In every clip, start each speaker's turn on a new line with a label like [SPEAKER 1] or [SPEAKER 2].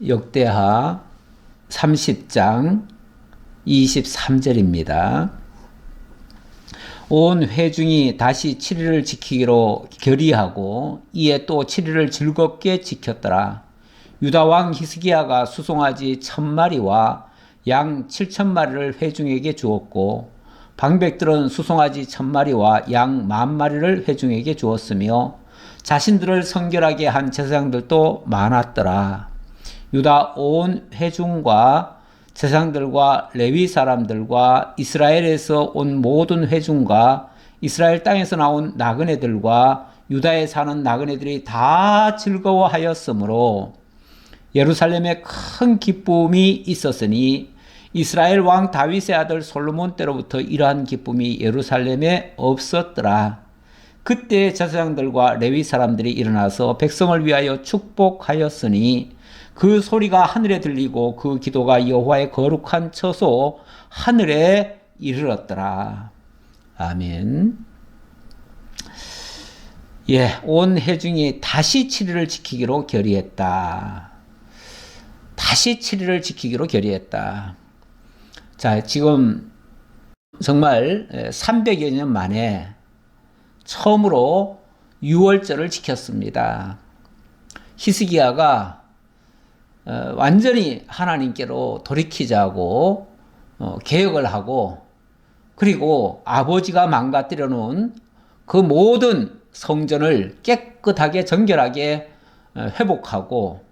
[SPEAKER 1] 역대하 30장 23절입니다. 온 회중이 다시 7일을 지키기로 결의하고 이에 또 7일을 즐겁게 지켰더라. 유다 왕 히스기야가 수송아지 1000마리와 양 7000마리를 회중에게 주었고 방백들은 수송아지 1000마리와 양 10,000마리를 회중에게 주었으며 자신들을 성결하게 한 제사장들도 많았더라. 유다 온 회중과 제사장들과 레위 사람들과 이스라엘에서 온 모든 회중과 이스라엘 땅에서 나온 나그네들과 유다에 사는 나그네들이 다 즐거워하였으므로 예루살렘에 큰 기쁨이 있었으니 이스라엘 왕 다윗의 아들 솔로몬 때로부터 이러한 기쁨이 예루살렘에 없었더라. 그때 제사장들과 레위 사람들이 일어나서 백성을 위하여 축복하였으니 그 소리가 하늘에 들리고 그 기도가 여호와의 거룩한 처소 하늘에 이르렀더라. 아멘. 온 회중이 다시 7일을 지키기로 결의했다. 다시 7일을 지키기로 결의했다. 자, 지금 정말 300여 년 만에 처음으로 유월절을 지켰습니다. 히스기야가 완전히 하나님께로 돌이키자고 개혁을 하고, 그리고 아버지가 망가뜨려 놓은 그 모든 성전을 깨끗하게 정결하게 회복하고,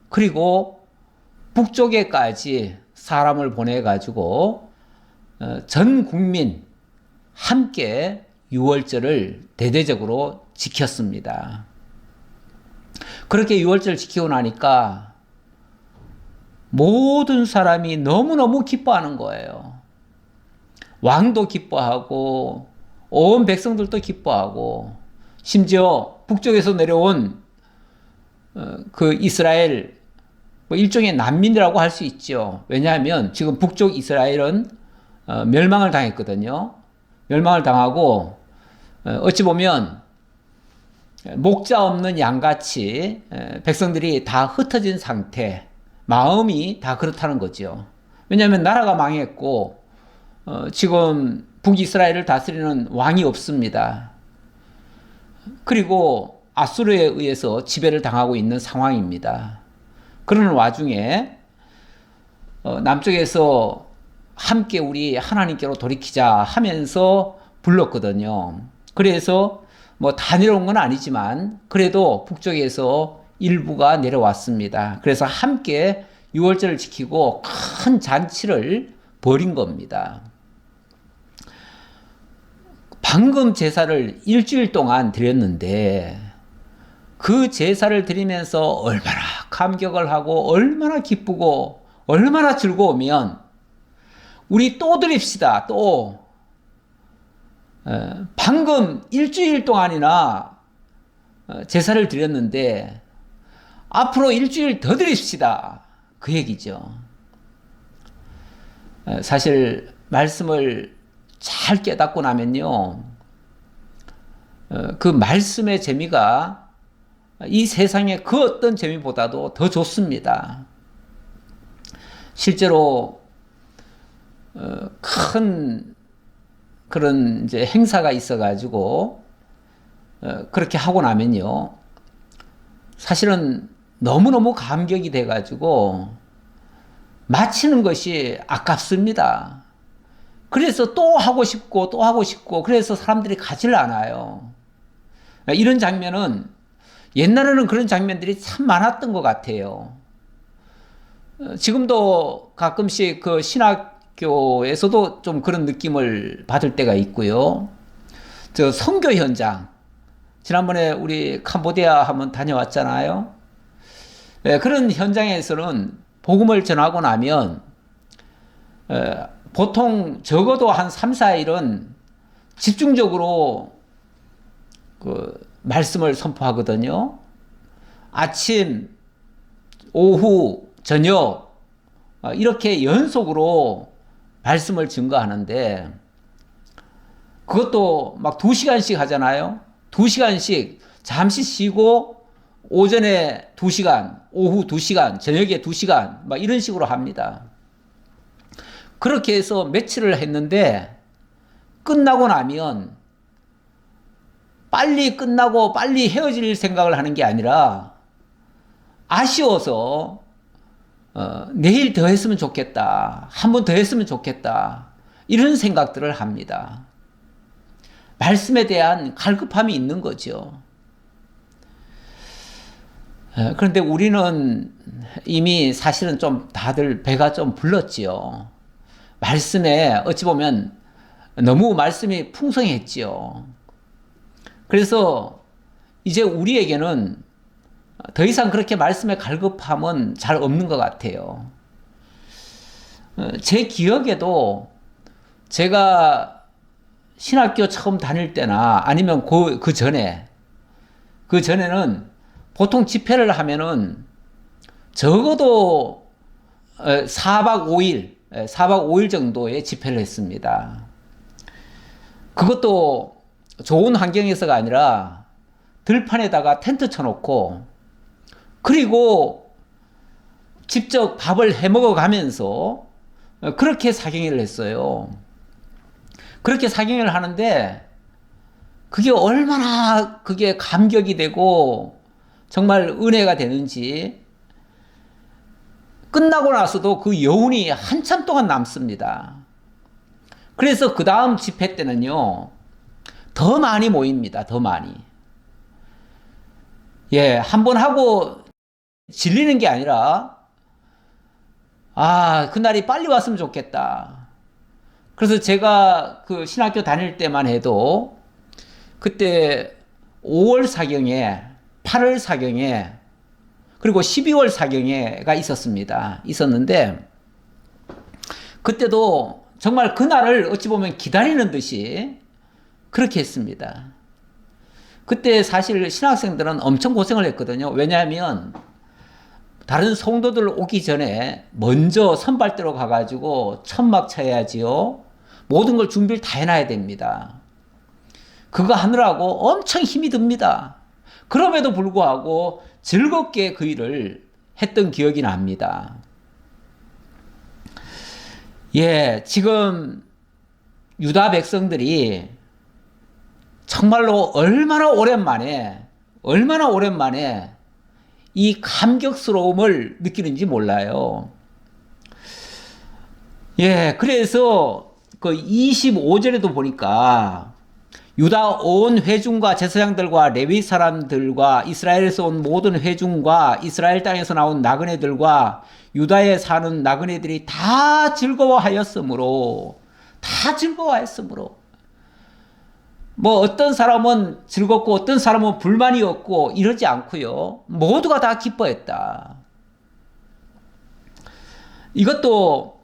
[SPEAKER 1] 그리고 북쪽에까지 사람을 보내가지고 전 국민 함께 유월절을 대대적으로 지켰습니다. 그렇게 유월절을 지키고 나니까 모든 사람이 너무너무 기뻐하는 거예요. 왕도 기뻐하고 온 백성들도 기뻐하고, 심지어 북쪽에서 내려온 그 이스라엘, 일종의 난민이라고 할 수 있죠. 왜냐하면 지금 북쪽 이스라엘은 멸망을 당했거든요. 멸망을 당하고 어찌 보면 목자 없는 양같이 백성들이 다 흩어진 상태, 마음이 다 그렇다는 거죠. 왜냐하면 나라가 망했고 지금 북이스라엘을 다스리는 왕이 없습니다. 그리고 아수르에 의해서 지배를 당하고 있는 상황입니다. 그러는 와중에 남쪽에서 함께 우리 하나님께로 돌이키자 하면서 불렀거든요. 그래서 다 내려온 건 아니지만 그래도 북쪽에서 일부가 내려왔습니다. 그래서 함께 유월절을 지키고 큰 잔치를 벌인 겁니다. 방금 제사를 일주일 동안 드렸는데 그 제사를 드리면서 얼마나 감격을 하고 얼마나 기쁘고 얼마나 즐거우면 우리 또 드립시다. 또 방금 일주일 동안이나 제사를 드렸는데 앞으로 일주일 더 드립시다. 그 얘기죠. 사실 말씀을 잘 깨닫고 나면요, 그 말씀의 재미가 이 세상의 그 어떤 재미보다도 더 좋습니다. 실제로 큰 그런 이제 행사가 있어가지고 그렇게 하고 나면요, 사실은 너무너무 감격이 돼가지고 마치는 것이 아깝습니다. 그래서 또 하고 싶고 또 하고 싶고, 그래서 사람들이 가지를 않아요. 이런 장면은 옛날에는 그런 장면들이 참 많았던 것 같아요. 지금도 가끔씩 그 신학교에서도 좀 그런 느낌을 받을 때가 있고요. 저 선교 현장, 지난번에 우리 캄보디아 한번 다녀왔잖아요. 그런 현장에서는 복음을 전하고 나면 보통 적어도 한 3, 4일은 집중적으로 그 말씀을 선포하거든요. 아침, 오후, 저녁 이렇게 연속으로 말씀을 증거하는데, 그것도 막 2시간씩 하잖아요. 2시간씩 잠시 쉬고 오전에 2시간, 오후 2시간, 저녁에 2시간, 막 이런 식으로 합니다. 그렇게 해서 며칠을 했는데, 끝나고 나면 빨리 끝나고 빨리 헤어질 생각을 하는 게 아니라 아쉬워서 내일 더 했으면 좋겠다. 한 번 더 했으면 좋겠다. 이런 생각들을 합니다. 말씀에 대한 갈급함이 있는 거죠. 그런데 우리는 이미 사실은 좀 다들 배가 좀 불렀지요. 말씀에 어찌 보면 너무 말씀이 풍성했지요. 그래서 이제 우리에게는 더 이상 그렇게 말씀의 갈급함은 잘 없는 것 같아요. 제 기억에도 제가 신학교 처음 다닐 때나 아니면 그 전에는 보통 집회를 하면은 적어도 4박 5일 정도의 집회를 했습니다. 그것도 좋은 환경에서가 아니라 들판에다가 텐트 쳐놓고 그리고 직접 밥을 해 먹어 가면서 그렇게 사경회를 했어요. 그렇게 사경회를 하는데 그게 얼마나 그게 감격이 되고 정말 은혜가 되는지 끝나고 나서도 그 여운이 한참 동안 남습니다. 그래서 그 다음 집회 때는요, 더 많이 모입니다. 더 많이. 예, 한 번 하고 질리는 게 아니라, 그날이 빨리 왔으면 좋겠다. 그래서 제가 그 신학교 다닐 때만 해도, 그때 5월 사경에, 8월 사경에, 그리고 12월 사경회가 있었는데, 그때도 정말 그날을 어찌 보면 기다리는 듯이 그렇게 했습니다. 그때 사실 신학생들은 엄청 고생을 했거든요. 왜냐하면 다른 성도들 오기 전에 먼저 선발대로 가가지고 천막 쳐야지요. 모든 걸 준비를 다 해놔야 됩니다. 그거 하느라고 엄청 힘이 듭니다. 그럼에도 불구하고 즐겁게 그 일을 했던 기억이 납니다. 예, 지금 유다 백성들이 정말로 얼마나 오랜만에 이 감격스러움을 느끼는지 몰라요. 예, 그래서 그 25절에도 보니까 유다 온 회중과 제사장들과 레위 사람들과 이스라엘에서 온 모든 회중과 이스라엘 땅에서 나온 나그네들과 유다에 사는 나그네들이 다 즐거워하였으므로 뭐 어떤 사람은 즐겁고 어떤 사람은 불만이었고 이러지 않고요. 모두가 다 기뻐했다. 이것도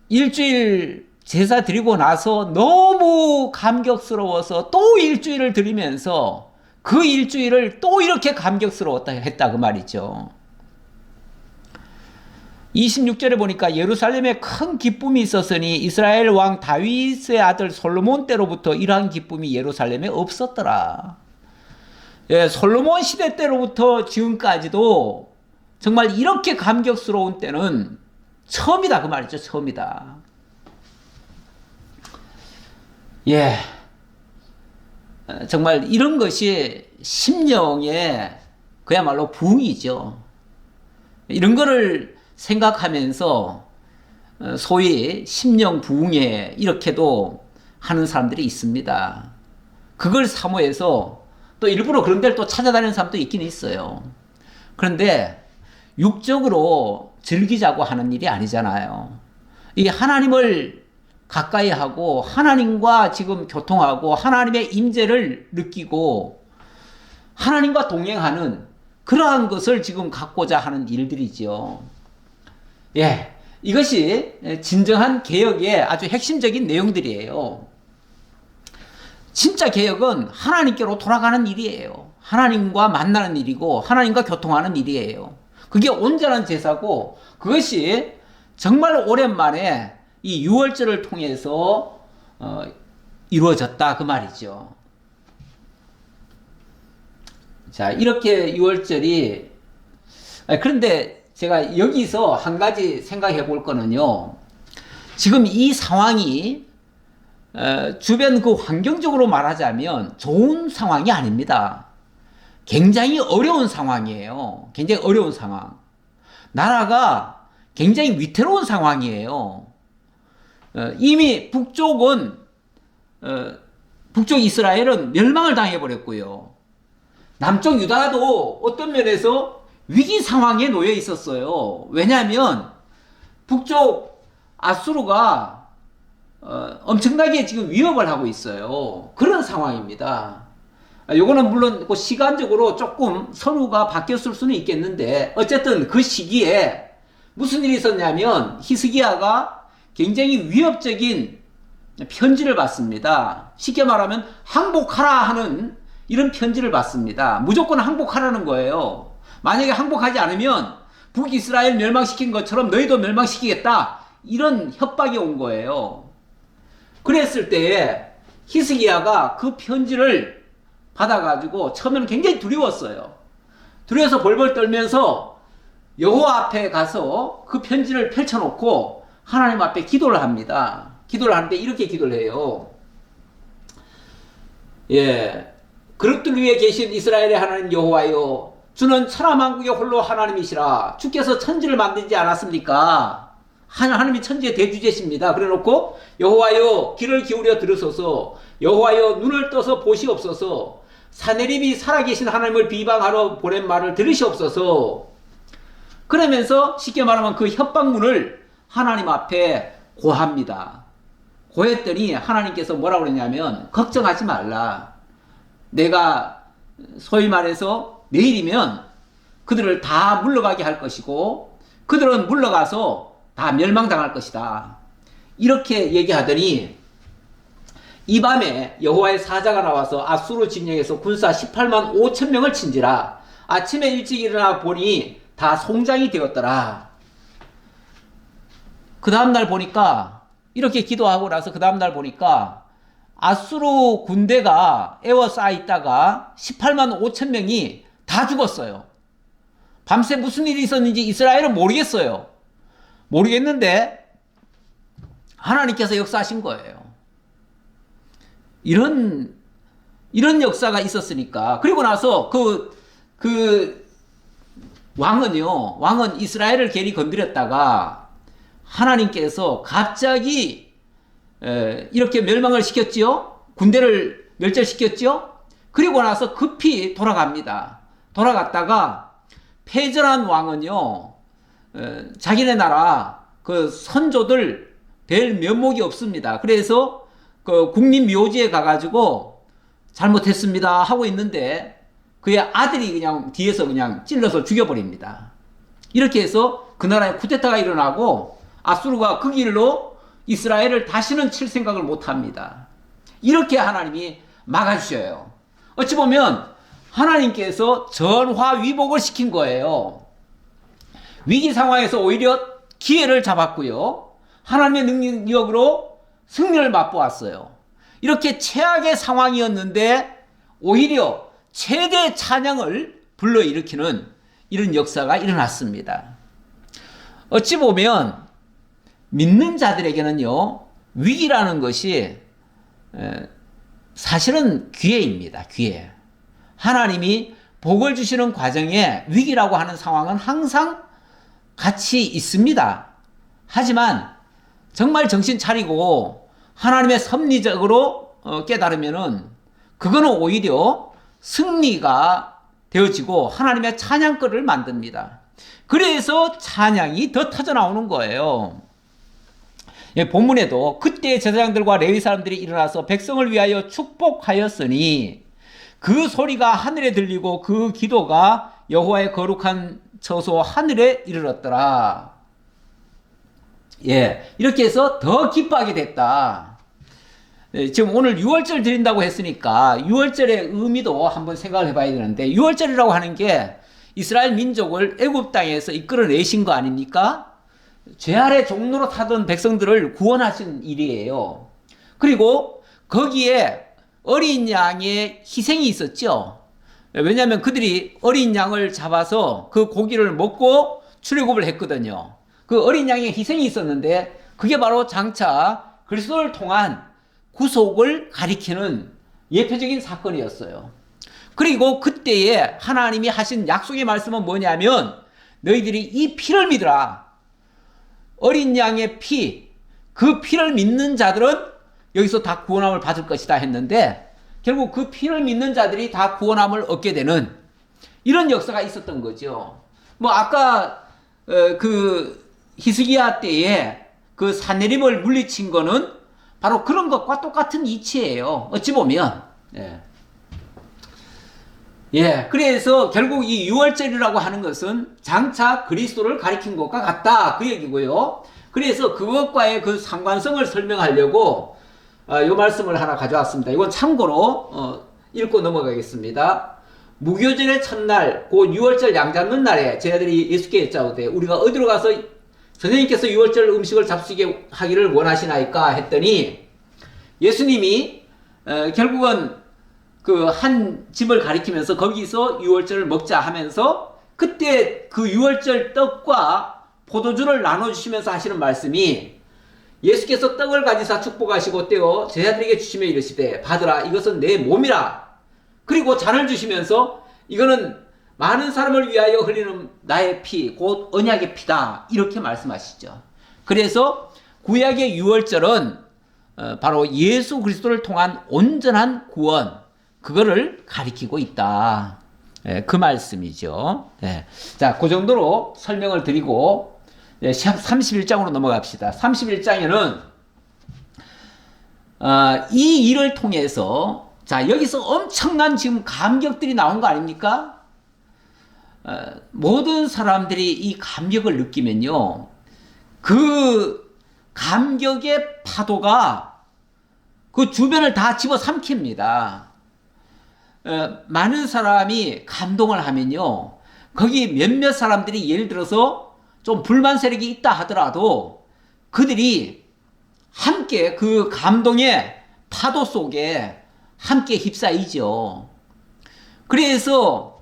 [SPEAKER 1] 일주일 제사 드리고 나서 너무 감격스러워서 또 일주일을 드리면서 그 일주일을 또 이렇게 감격스러웠다 했다 그 말이죠. 26절에 보니까 예루살렘에 큰 기쁨이 있었으니 이스라엘 왕 다윗의 아들 솔로몬 때로부터 이러한 기쁨이 예루살렘에 없었더라. 예, 솔로몬 시대 때로부터 지금까지도 정말 이렇게 감격스러운 때는 처음이다 그 말이죠. 처음이다. 예, 정말 이런 것이 심령의 그야말로 부흥이죠. 이런 거를 생각하면서 소위 심령 부흥회 이렇게도 하는 사람들이 있습니다. 그걸 사모해서 또 일부러 그런 데를 또 찾아다니는 사람도 있긴 있어요. 그런데 육적으로 즐기자고 하는 일이 아니잖아요. 이 하나님을 가까이 하고 하나님과 지금 교통하고 하나님의 임재를 느끼고 하나님과 동행하는 그러한 것을 지금 갖고자 하는 일들이죠. 예, 이것이 진정한 개혁의 아주 핵심적인 내용들이에요. 진짜 개혁은 하나님께로 돌아가는 일이에요. 하나님과 만나는 일이고 하나님과 교통하는 일이에요. 그게 온전한 제사고 그것이 정말 오랜만에 이 유월절을 통해서 이루어졌다 그 말이죠. 자, 이렇게 유월절이, 그런데 제가 여기서 한 가지 생각해 볼 거는요. 지금 이 상황이 주변 그 환경적으로 말하자면 좋은 상황이 아닙니다. 굉장히 어려운 상황이에요. 굉장히 어려운 상황. 나라가 굉장히 위태로운 상황이에요. 이미 북쪽 이스라엘은 멸망을 당해버렸고요. 남쪽 유다도 어떤 면에서 위기 상황에 놓여 있었어요. 왜냐하면 북쪽 아수르가 엄청나게 지금 위협을 하고 있어요. 그런 상황입니다. 요거는 물론 시간적으로 조금 서로가 바뀌었을 수는 있겠는데 어쨌든 그 시기에 무슨 일이 있었냐면 히스기야가 굉장히 위협적인 편지를 받습니다. 쉽게 말하면 항복하라 하는 이런 편지를 받습니다. 무조건 항복하라는 거예요. 만약에 항복하지 않으면 북이스라엘 멸망시킨 것처럼 너희도 멸망시키겠다. 이런 협박이 온 거예요. 그랬을 때에 히스기야가 그 편지를 받아가지고 처음에는 굉장히 두려웠어요. 두려워서 벌벌 떨면서 여호와 앞에 가서 그 편지를 펼쳐놓고 하나님 앞에 기도를 합니다. 기도를 하는데 이렇게 기도를 해요. 예, 그릇들 위에 계신 이스라엘의 하나님 여호와여, 주는 천하만국의 홀로 하나님이시라. 주께서 천지를 만들지 않았습니까? 하나님이 천지의 대주제십니다. 그래놓고 여호와여 귀를 기울여 들으소서, 여호와여 눈을 떠서 보시옵소서, 사내립이 살아계신 하나님을 비방하러 보낸 말을 들으시옵소서. 그러면서 쉽게 말하면 그 협박문을 하나님 앞에 고합니다. 고했더니 하나님께서 뭐라고 그랬냐면 걱정하지 말라. 내가 소위 말해서 내일이면 그들을 다 물러가게 할 것이고 그들은 물러가서 다 멸망당할 것이다. 이렇게 얘기하더니 이 밤에 여호와의 사자가 나와서 아수르 진영에서 군사 18만 5천 명을 친지라. 아침에 일찍 일어나 보니 다 송장이 되었더라. 그 다음날 보니까 이렇게 기도하고 나서 그 다음날 보니까 아수르 군대가 에워싸 있다가 18만 5천 명이 다 죽었어요. 밤새 무슨 일이 있었는지 이스라엘은 모르겠어요. 모르겠는데 하나님께서 역사하신 거예요. 이런 역사가 있었으니까. 그리고 나서 왕은 이스라엘을 괜히 건드렸다가 하나님께서 갑자기 이렇게 멸망을 시켰지요. 군대를 멸절시켰지요. 그리고 나서 급히 돌아갑니다. 돌아갔다가 패전한 왕은요, 자기네 나라 그 선조들 뵐 면목이 없습니다. 그래서 그 국립묘지에 가가지고 잘못했습니다 하고 있는데 그의 아들이 그냥 뒤에서 그냥 찔러서 죽여버립니다. 이렇게 해서 그 나라에 쿠데타가 일어나고 아수르가 그 길로 이스라엘을 다시는 칠 생각을 못합니다. 이렇게 하나님이 막아주셔요. 어찌 보면 하나님께서 전화위복을 시킨 거예요. 위기 상황에서 오히려 기회를 잡았고요. 하나님의 능력으로 승리를 맛보았어요. 이렇게 최악의 상황이었는데 오히려 최대 찬양을 불러일으키는 이런 역사가 일어났습니다. 어찌 보면 믿는 자들에게는요, 위기라는 것이 사실은 기회입니다. 기회. 하나님이 복을 주시는 과정에 위기라고 하는 상황은 항상 같이 있습니다. 하지만 정말 정신 차리고 하나님의 섭리적으로 깨달으면은 그거는 오히려 승리가 되어지고 하나님의 찬양거리를 만듭니다. 그래서 찬양이 더 터져 나오는 거예요. 본문에도 그때 제사장들과 레위 사람들이 일어나서 백성을 위하여 축복하였으니 그 소리가 하늘에 들리고 그 기도가 여호와의 거룩한 처소 하늘에 이르렀더라. 예, 이렇게 해서 더 기뻐하게 됐다. 지금 오늘 유월절 드린다고 했으니까 유월절의 의미도 한번 생각을 해봐야 되는데, 유월절이라고 하는 게 이스라엘 민족을 애굽 땅에서 이끌어내신 거 아닙니까? 죄 아래 종로로 타던 백성들을 구원하신 일이에요. 그리고 거기에 어린 양의 희생이 있었죠. 왜냐하면 그들이 어린 양을 잡아서 그 고기를 먹고 출애굽을 했거든요. 그 어린 양의 희생이 있었는데 그게 바로 장차 그리스도를 통한 구속을 가리키는 예표적인 사건이었어요. 그리고 그때에 하나님이 하신 약속의 말씀은 뭐냐면 너희들이 이 피를 믿으라. 어린 양의 피, 그 피를 믿는 자들은 여기서 다 구원함을 받을 것이다 했는데 결국 그 피를 믿는 자들이 다 구원함을 얻게 되는 이런 역사가 있었던 거죠. 뭐 아까 그 히스기야 때에 그 산헤립을 물리친 거는 바로 그런 것과 똑같은 이치예요. 어찌 보면. 그래서 결국 이 유월절이라고 하는 것은 장차 그리스도를 가리킨 것과 같다. 그 얘기고요. 그래서 그것과의 그 상관성을 설명하려고 이 말씀을 하나 가져왔습니다. 이건 참고로 읽고 넘어가겠습니다. 무교절의 첫날, 곧 유월절 양 잡는 날에 저희들이 예수께 여짜오되 우리가 어디로 가서 선생님께서 유월절 음식을 잡수게 하기를 원하시나이까 했더니 예수님이 결국은 그 한 집을 가리키면서 거기서 유월절을 먹자 하면서 그때 그 유월절 떡과 포도주를 나눠주시면서 하시는 말씀이 예수께서 떡을 가지사 축복하시고 떼어 제자들에게 주시며 이르시되 받으라 이것은 내 몸이라. 그리고 잔을 주시면서 이거는 많은 사람을 위하여 흘리는 나의 피, 곧 언약의 피다. 이렇게 말씀하시죠. 그래서 구약의 유월절은 바로 예수 그리스도를 통한 온전한 구원, 그거를 가리키고 있다. 그 말씀이죠. 자, 그 정도로 설명을 드리고 31장으로 넘어갑시다. 31장에는 이 일을 통해서 자, 여기서 엄청난 지금 감격들이 나온 거 아닙니까? 모든 사람들이 이 감격을 느끼면요, 그 감격의 파도가 그 주변을 다 집어삼킵니다. 많은 사람이 감동을 하면요, 거기 몇몇 사람들이 예를 들어서 좀 불만 세력이 있다 하더라도 그들이 함께 그 감동의 파도 속에 함께 휩싸이죠. 그래서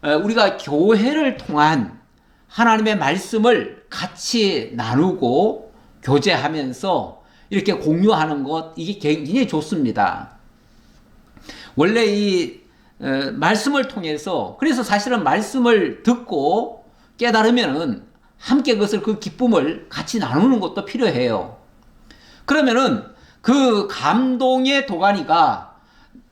[SPEAKER 1] 우리가 교회를 통한 하나님의 말씀을 같이 나누고 교제하면서 이렇게 공유하는 것, 이게 굉장히 좋습니다. 원래 이 말씀을 통해서, 그래서 사실은 말씀을 듣고 깨달으면은 함께 그것을, 그 기쁨을 같이 나누는 것도 필요해요. 그러면은 그 감동의 도가니가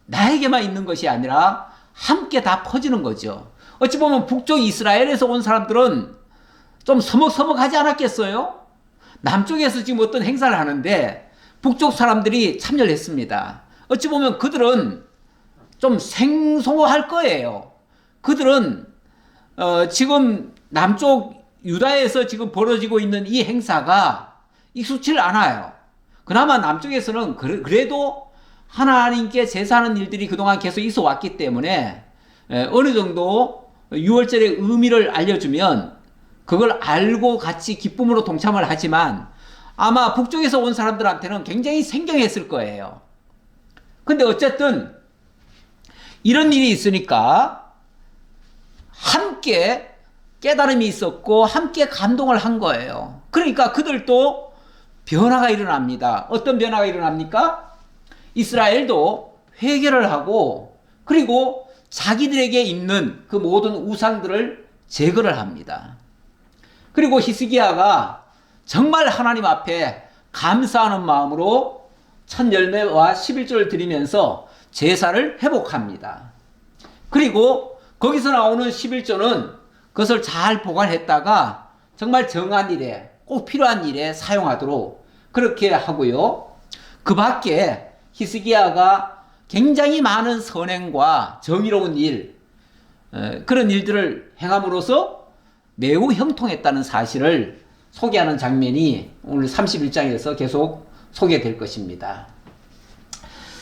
[SPEAKER 1] 나에게만 있는 것이 아니라 함께 다 퍼지는 거죠. 어찌 보면 북쪽 이스라엘에서 온 사람들은 좀 서먹서먹하지 않았겠어요? 남쪽에서 지금 어떤 행사를 하는데 북쪽 사람들이 참여를 했습니다. 어찌 보면 그들은 좀 생소할 거예요. 그들은 지금 남쪽 유다에서 지금 벌어지고 있는 이 행사가 익숙치 않아요. 그나마 남쪽에서는 그래도 하나님께 제사하는 일들이 그동안 계속 있어 왔기 때문에 어느 정도 유월절의 의미를 알려주면 그걸 알고 같이 기쁨으로 동참을 하지만 아마 북쪽에서 온 사람들한테는 굉장히 생경했을 거예요. 근데 어쨌든 이런 일이 있으니까 함께 깨달음이 있었고 함께 감동을 한 거예요. 그러니까 그들도 변화가 일어납니다. 어떤 변화가 일어납니까? 이스라엘도 회개를 하고 그리고 자기들에게 있는 그 모든 우상들을 제거를 합니다. 그리고 히스기야가 정말 하나님 앞에 감사하는 마음으로 첫 열매와 11조를 드리면서 제사를 회복합니다. 그리고 거기서 나오는 11조는 그것을 잘 보관했다가 정말 정한 일에, 꼭 필요한 일에 사용하도록 그렇게 하고요. 그 밖에 히스기야가 굉장히 많은 선행과 정의로운 일, 그런 일들을 행함으로써 매우 형통했다는 사실을 소개하는 장면이 오늘 31장에서 계속 소개될 것입니다.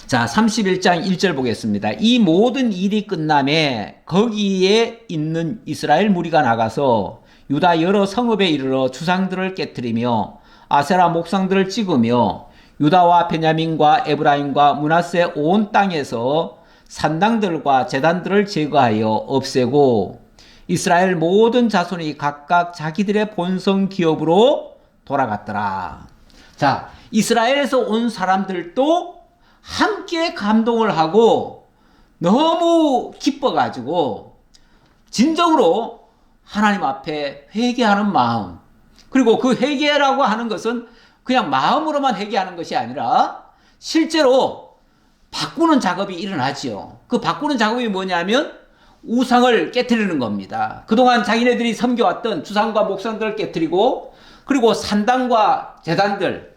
[SPEAKER 1] 자, 31장 1절 보겠습니다. 이 모든 일이 끝남에 거기에 있는 이스라엘 무리가 나가서 유다 여러 성읍에 이르러 주상들을 깨뜨리며 아세라 목상들을 찍으며 유다와 베냐민과 에브라임과 므낫세 온 땅에서 산당들과 제단들을 제거하여 없애고 이스라엘 모든 자손이 각각 자기들의 본성 기업으로 돌아갔더라. 자, 이스라엘에서 온 사람들도 함께 감동을 하고 너무 기뻐가지고 진정으로 하나님 앞에 회개하는 마음, 그리고 그 회개라고 하는 것은 그냥 마음으로만 회개하는 것이 아니라 실제로 바꾸는 작업이 일어나지요. 그 바꾸는 작업이 뭐냐면 우상을 깨트리는 겁니다. 그동안 자기네들이 섬겨왔던 주상과 목상들을 깨트리고, 그리고 산당과 제단들,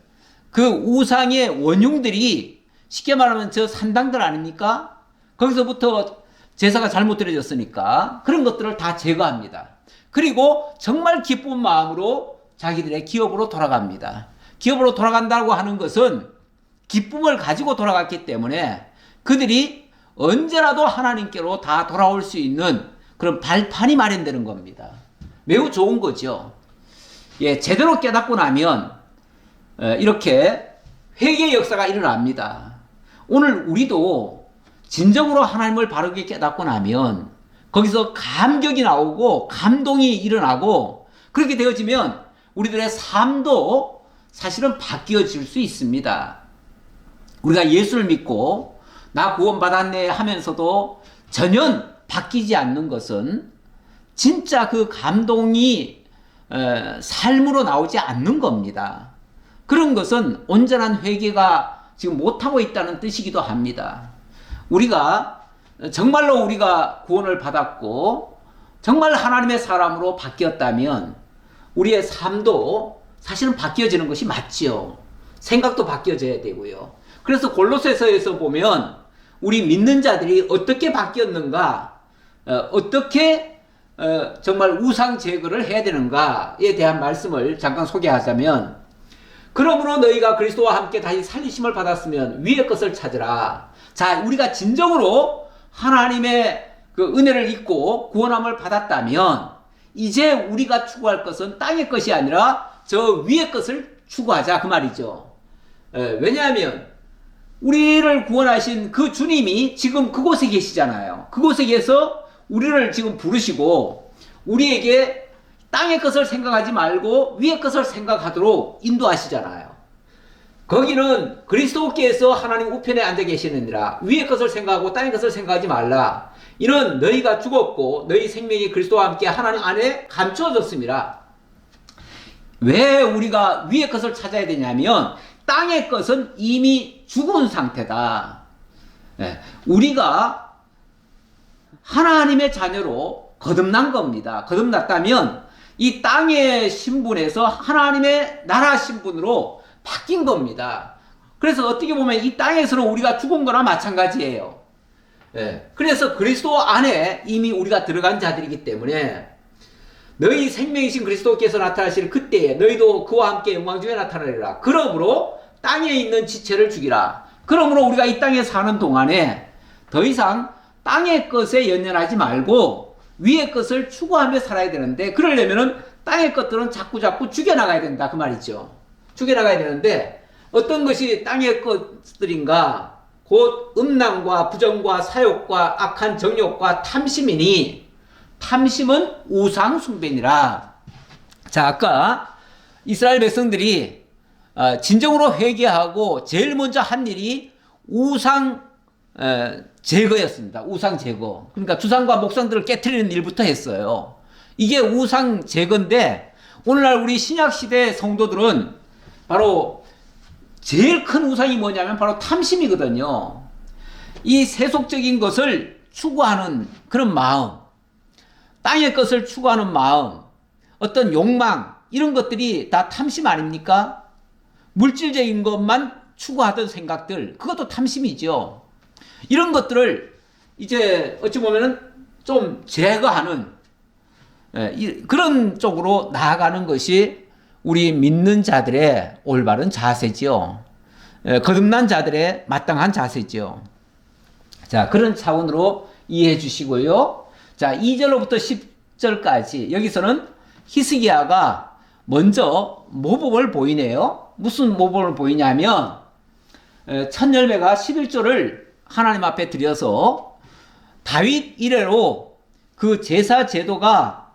[SPEAKER 1] 그 우상의 원흉들이 쉽게 말하면 저 산당들 아닙니까? 거기서부터 제사가 잘못 드려졌으니까 그런 것들을 다 제거합니다. 그리고 정말 기쁜 마음으로 자기들의 기업으로 돌아갑니다. 기업으로 돌아간다고 하는 것은 기쁨을 가지고 돌아갔기 때문에 그들이 언제라도 하나님께로 다 돌아올 수 있는 그런 발판이 마련되는 겁니다. 매우 좋은 거죠. 예, 제대로 깨닫고 나면 이렇게 회개의 역사가 일어납니다. 오늘 우리도 진정으로 하나님을 바르게 깨닫고 나면 거기서 감격이 나오고 감동이 일어나고, 그렇게 되어지면 우리들의 삶도 사실은 바뀌어질 수 있습니다. 우리가 예수를 믿고 나 구원받았네 하면서도 전혀 바뀌지 않는 것은 진짜 그 감동이 삶으로 나오지 않는 겁니다. 그런 것은 온전한 회개가 지금 못하고 있다는 뜻이기도 합니다. 우리가 정말로 우리가 구원을 받았고 정말 하나님의 사람으로 바뀌었다면 우리의 삶도 사실은 바뀌어지는 것이 맞지요. 생각도 바뀌어져야 되고요. 그래서 골로새서에서 보면 우리 믿는 자들이 어떻게 바뀌었는가, 어떻게 정말 우상 제거를 해야 되는가에 대한 말씀을 잠깐 소개하자면, 그러므로 너희가 그리스도와 함께 다시 살리심을 받았으면 위의 것을 찾으라. 자, 우리가 진정으로 하나님의 그 은혜를 입고 구원함을 받았다면 이제 우리가 추구할 것은 땅의 것이 아니라 저 위의 것을 추구하자, 그 말이죠. 왜냐하면 우리를 구원하신 그 주님이 지금 그곳에 계시잖아요. 그곳에 계서 우리를 지금 부르시고 우리에게 땅의 것을 생각하지 말고 위의 것을 생각하도록 인도하시잖아요. 거기는 그리스도께서 하나님 우편에 앉아 계시느니라. 위의 것을 생각하고 땅의 것을 생각하지 말라. 이는 너희가 죽었고 너희 생명이 그리스도와 함께 하나님 안에 감추어졌습니다. 왜 우리가 위의 것을 찾아야 되냐면 땅의 것은 이미 죽은 상태다. 우리가 하나님의 자녀로 거듭난 겁니다. 거듭났다면 이 땅의 신분에서 하나님의 나라 신분으로 바뀐 겁니다. 그래서 어떻게 보면 이 땅에서는 우리가 죽은 거나 마찬가지예요. 그래서 그리스도 안에 이미 우리가 들어간 자들이기 때문에 너희 생명이신 그리스도께서 나타나실 그때에 너희도 그와 함께 영광 중에 나타나리라. 그러므로 땅에 있는 지체를 죽이라. 그러므로 우리가 이 땅에 사는 동안에 더 이상 땅의 것에 연연하지 말고 위의 것을 추구하며 살아야 되는데, 그러려면은 땅의 것들은 자꾸자꾸 죽여나가야 된다, 그 말이죠. 죽여나가야 되는데 어떤 것이 땅의 것들인가? 곧 음란과 부정과 사욕과 악한 정욕과 탐심이니 탐심은 우상 숭배니라. 자, 아까 이스라엘 백성들이 진정으로 회개하고 제일 먼저 한 일이 우상 제거였습니다. 우상 제거. 그러니까 주상과 목상들을 깨트리는 일부터 했어요. 이게 우상 제거인데 오늘날 우리 신약시대 성도들은 바로 제일 큰 우상이 뭐냐면 바로 탐심이거든요. 이 세속적인 것을 추구하는 그런 마음, 땅의 것을 추구하는 마음, 어떤 욕망, 이런 것들이 다 탐심 아닙니까? 물질적인 것만 추구하던 생각들, 그것도 탐심이죠. 이런 것들을 이제 어찌 보면은 좀 제거하는 그런 쪽으로 나아가는 것이 우리 믿는 자들의 올바른 자세죠. 거듭난 자들의 마땅한 자세죠. 자, 그런 차원으로 이해해 주시고요. 자, 2절로부터 10절까지 여기서는 히스기야가 먼저 모범을 보이네요. 무슨 모범을 보이냐면 첫 열매가 11조를 하나님 앞에 드려서 다윗 이래로 그 제사 제도가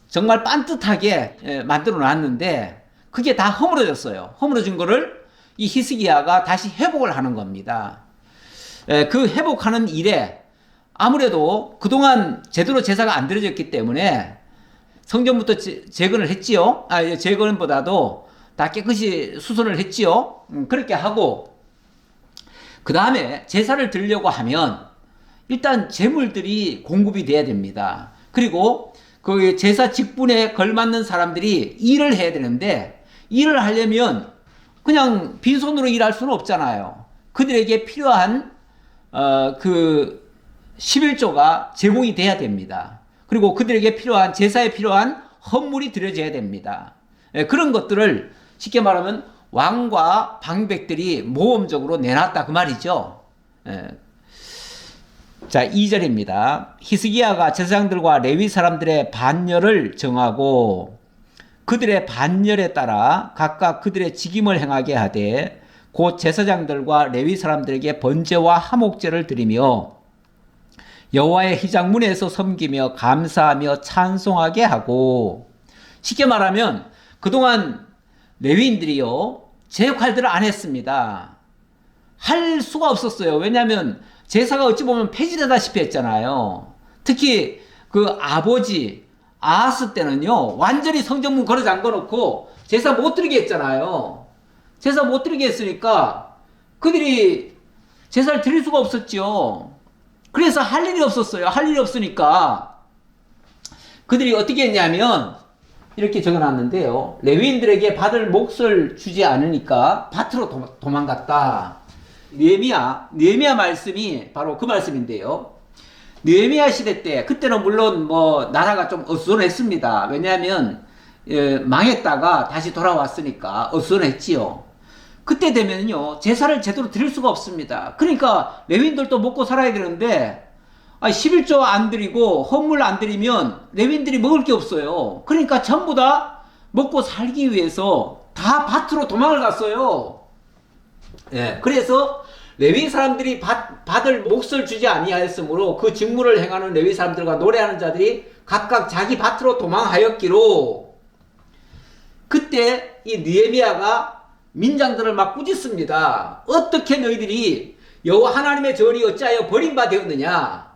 [SPEAKER 1] 정말 빤듯하게 만들어 놨는데 그게 다 허물어졌어요. 허물어진 거를 이 히스기야가 다시 회복을 하는 겁니다. 그 회복하는 일에 아무래도 그동안 제대로 제사가 안 드려졌기 때문에 성전부터 재건을 했지요. 재건보다도 다 깨끗이 수선을 했지요. 그렇게 하고 그 다음에 제사를 드리려고 하면 일단 제물들이 공급이 돼야 됩니다. 그리고 그 제사 직분에 걸맞는 사람들이 일을 해야 되는데 일을 하려면 그냥 빈손으로 일할 수는 없잖아요. 그들에게 필요한 그 11조가 제공이 돼야 됩니다. 그리고 그들에게 필요한 제사에 필요한 헌물이 드려져야 됩니다. 그런 것들을 쉽게 말하면 왕과 방백들이 모험적으로 내놨다 그 말이죠. 자, 2절입니다. 히스기야가 제사장들과 레위 사람들의 반열을 정하고 그들의 반열에 따라 각각 그들의 직임을 행하게 하되 곧 제사장들과 레위 사람들에게 번제와 화목제를 드리며 여호와의 휘장문에서 섬기며 감사하며 찬송하게 하고, 쉽게 말하면 그동안 레위인들이요 제 역할들을 안 했습니다. 할 수가 없었어요. 왜냐하면 제사가 어찌 보면 폐지되다시피 했잖아요. 특히 그 아버지 아하스 때는요 완전히 성전문 걸어 잠궈 놓고 제사 못 드리게 했잖아요. 제사 못 드리게 했으니까 그들이 제사를 드릴 수가 없었죠. 그래서 할 일이 없었어요. 할 일이 없으니까 그들이 어떻게 했냐면 이렇게 적어놨는데요. 레위인들에게 받을 몫을 주지 않으니까 밭으로 도망갔다. 느헤미야 말씀이 바로 그 말씀인데요. 느헤미야 시대 때 그때는 물론 뭐 나라가 좀 어수선했습니다. 왜냐하면 망했다가 다시 돌아왔으니까 어수선했지요. 그때 되면요 제사를 제대로 드릴 수가 없습니다. 그러니까 레위인들도 먹고 살아야 되는데 11조 안 드리고 헌물 안 드리면 레위인들이 먹을 게 없어요. 그러니까 전부 다 먹고 살기 위해서 다 밭으로 도망을 갔어요. 그래서 레위 사람들이 받을 몫을 주지 아니하였으므로 그 직무를 행하는 레위 사람들과 노래하는 자들이 각각 자기 밭으로 도망하였기로, 그때 이 느헤미야가 민장들을 막 꾸짖습니다. 어떻게 너희들이 여호와 하나님의 전이 어찌하여 버림바 되었느냐.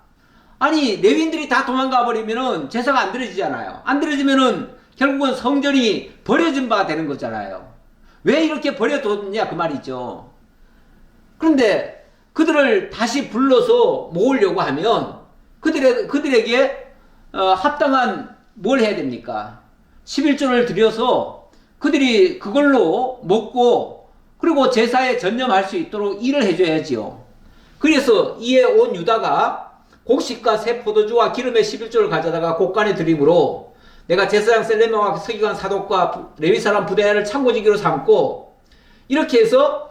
[SPEAKER 1] 아니 레위인들이 다 도망가 버리면은 제사가 안 드려지잖아요. 안 드려지면은 결국은 성전이 버려진 바가 되는 거잖아요. 왜 이렇게 버려뒀냐 그 말이죠. 그런데 그들을 다시 불러서 모으려고 하면 그들에게 합당한 뭘 해야 됩니까? 11조를 드려서 그들이 그걸로 먹고 그리고 제사에 전념할 수 있도록 일을 해줘야지요. 그래서 이에 온 유다가 곡식과 새 포도주와 기름의 11조를 가져다가 곡간에 드림으로 내가 제사장 셀레몬과 서기관 사독과 레위 사람 부대를 창고지기로 삼고, 이렇게 해서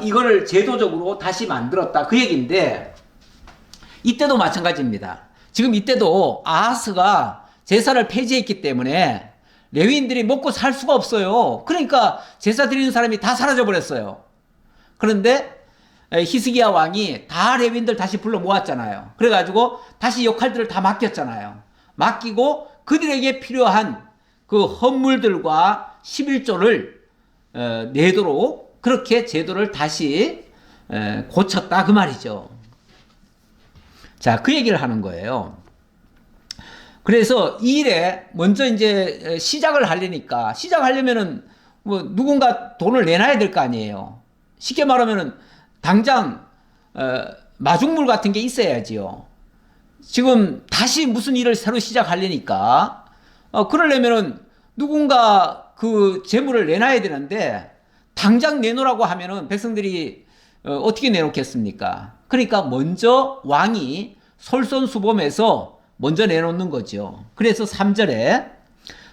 [SPEAKER 1] 이거를 제도적으로 다시 만들었다 그 얘기인데, 이때도 마찬가지입니다. 지금 이때도 아하스가 제사를 폐지했기 때문에 레위인들이 먹고 살 수가 없어요. 그러니까 제사 드리는 사람이 다 사라져 버렸어요. 그런데 히스기야 왕이 다 레위인들 다시 불러 모았잖아요. 그래가지고 다시 역할들을 다 맡겼잖아요. 맡기고 그들에게 필요한 그 헌물들과 11조를 내도록 그렇게 제도를 다시 고쳤다 그 말이죠. 자, 그 얘기를 하는 거예요. 그래서 이 일에 먼저 이제 시작을 시작하려면은 뭐 누군가 돈을 내놔야 될 거 아니에요. 쉽게 말하면은 당장 마중물 같은 게 있어야지요. 지금 다시 무슨 일을 새로 시작하려니까 그러려면은 누군가 그 재물을 내놔야 되는데 당장 내놓으라고 하면은 백성들이 어떻게 내놓겠습니까? 그러니까 먼저 왕이 솔선수범해서 먼저 내놓는 거죠. 그래서 3절에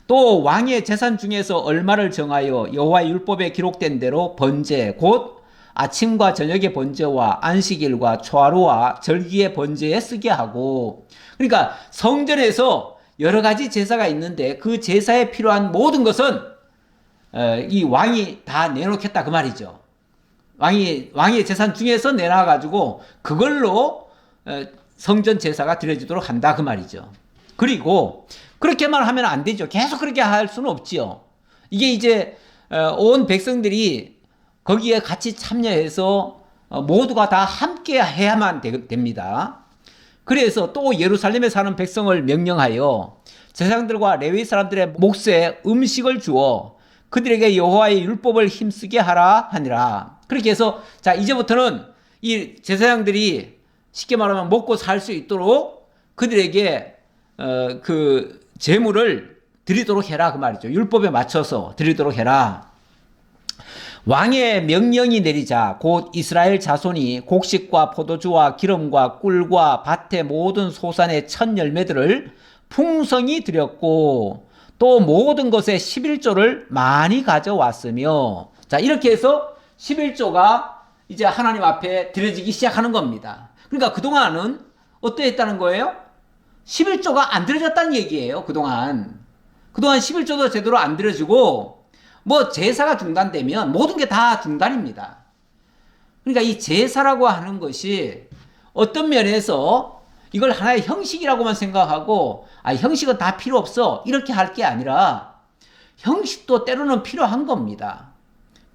[SPEAKER 1] 또 왕의 재산 중에서 얼마를 정하여 여호와의 율법에 기록된 대로 번제 곧 아침과 저녁의 번제와 안식일과 초하루와 절기의 번제에 쓰게 하고, 그러니까 성전에서 여러 가지 제사가 있는데 그 제사에 필요한 모든 것은 이 왕이 다 내놓겠다 그 말이죠. 왕의 재산 중에서 내놔가지고 그걸로 성전 제사가 드려지도록 한다 그 말이죠. 그리고 그렇게만 하면 안 되죠. 계속 그렇게 할 수는 없지요. 이게 이제 온 백성들이 거기에 같이 참여해서 모두가 다 함께 해야만 됩니다. 그래서 또 예루살렘에 사는 백성을 명령하여 제사장들과 레위 사람들의 몫에 음식을 주어 그들에게 여호와의 율법을 힘쓰게 하라 하니라. 그렇게 해서 자 이제부터는 이 제사장들이 쉽게 말하면 먹고 살 수 있도록 그들에게 그 제물을 드리도록 해라 그 말이죠. 율법에 맞춰서 드리도록 해라. 왕의 명령이 내리자 곧 이스라엘 자손이 곡식과 포도주와 기름과 꿀과 밭의 모든 소산의 첫 열매들을 풍성히 드렸고 또 모든 것에 11조를 많이 가져왔으며 자 이렇게 해서 11조가 이제 하나님 앞에 드려지기 시작하는 겁니다. 그러니까 그동안은 어떠했다는 거예요? 11조가 안 드려졌다는 얘기예요. 그동안 11조도 제대로 안 드려지고 뭐 제사가 중단되면 모든 게 다 중단입니다. 그러니까 이 제사라고 하는 것이 어떤 면에서 이걸 하나의 형식이라고만 생각하고 형식은 다 필요 없어 이렇게 할 게 아니라 형식도 때로는 필요한 겁니다.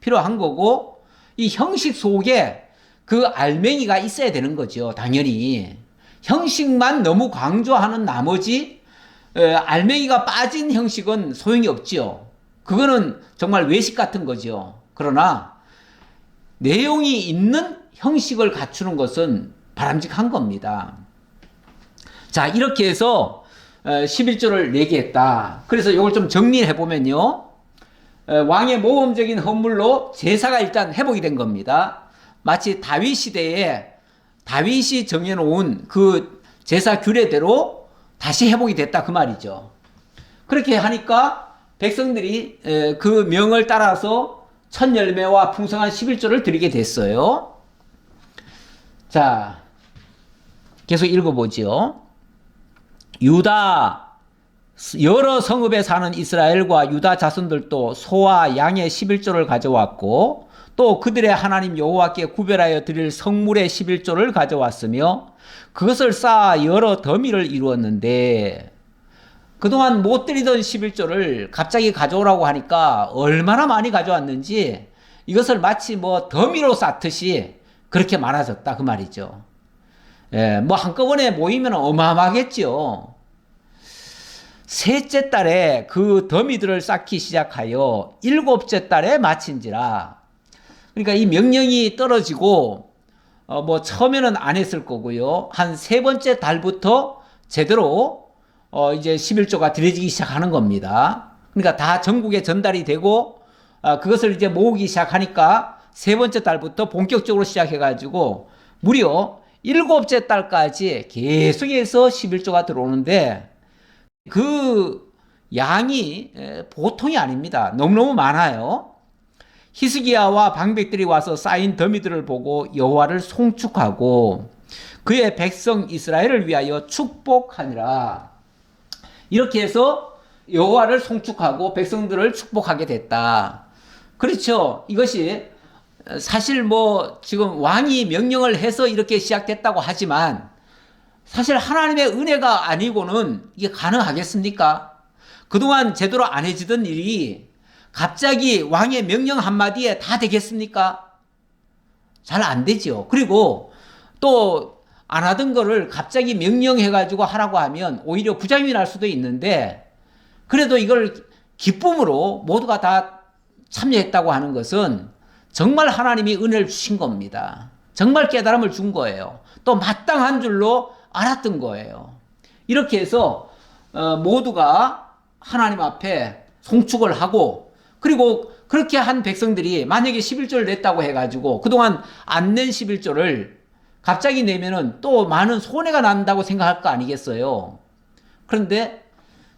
[SPEAKER 1] 필요한 거고 이 형식 속에 그 알맹이가 있어야 되는 거죠. 당연히 형식만 너무 강조하는 나머지 알맹이가 빠진 형식은 소용이 없지요. 그거는 정말 외식 같은 거죠. 그러나 내용이 있는 형식을 갖추는 것은 바람직한 겁니다. 자 이렇게 해서 11조를 내게 했다. 그래서 이걸 좀 정리해 보면요. 왕의 모범적인 헌물로 제사가 일단 회복이 된 겁니다. 마치 다윗 시대에 다윗이 정해놓은 그 제사 규례대로 다시 회복이 됐다 그 말이죠. 그렇게 하니까 백성들이 그 명을 따라서 첫 열매와 풍성한 11조를 드리게 됐어요. 자 계속 읽어보죠. 유다 여러 성읍에 사는 이스라엘과 유다 자손들도 소와 양의 11조를 가져왔고 또 그들의 하나님 여호와께 구별하여 드릴 성물의 11조를 가져왔으며 그것을 쌓아 여러 더미를 이루었는데 그동안 못 드리던 11조를 갑자기 가져오라고 하니까 얼마나 많이 가져왔는지 이것을 마치 뭐 더미로 쌓듯이 그렇게 많아졌다 그 말이죠. 뭐 한꺼번에 모이면 어마어마하겠죠. 셋째 달에 그 더미들을 쌓기 시작하여 일곱째 달에 마친지라. 그러니까 이 명령이 떨어지고 뭐 처음에는 안 했을 거고요. 한 세 번째 달부터 제대로 이제 11조가 드려지기 시작하는 겁니다. 그러니까 다 전국에 전달이 되고 그것을 이제 모으기 시작하니까 세 번째 달부터 본격적으로 시작해가지고 무려 일곱째 달까지 계속해서 11조가 들어오는데 그 양이 보통이 아닙니다. 너무너무 많아요. 히스기야와 방백들이 와서 쌓인 더미들을 보고 여호와를 송축하고 그의 백성 이스라엘을 위하여 축복하니라. 이렇게 해서 여호와를 송축하고 백성들을 축복하게 됐다. 그렇죠. 이것이 사실 뭐 지금 왕이 명령을 해서 이렇게 시작됐다고 하지만 사실 하나님의 은혜가 아니고는 이게 가능하겠습니까? 그동안 제대로 안 해지던 일이 갑자기 왕의 명령 한마디에 다 되겠습니까? 잘 안 되죠. 그리고 또 안 하던 거를 갑자기 명령해가지고 하라고 하면 오히려 부작용이 날 수도 있는데 그래도 이걸 기쁨으로 모두가 다 참여했다고 하는 것은 정말 하나님이 은혜를 주신 겁니다. 정말 깨달음을 준 거예요. 또 마땅한 줄로 알았던 거예요. 이렇게 해서 모두가 하나님 앞에 송축을 하고 그리고 그렇게 한 백성들이 만약에 11조를 냈다고 해가지고 그동안 안 낸 11조를 갑자기 내면은 또 많은 손해가 난다고 생각할 거 아니겠어요. 그런데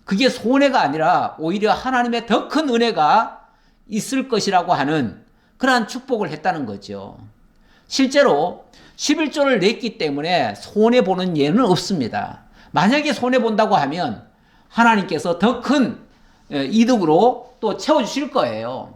[SPEAKER 1] 그게 손해가 아니라 오히려 하나님의 더 큰 은혜가 있을 것이라고 하는 그러한 축복을 했다는 거죠. 실제로 11조를 냈기 때문에 손해보는 예는 없습니다. 만약에 손해본다고 하면 하나님께서 더 큰 이득으로 또 채워주실 거예요.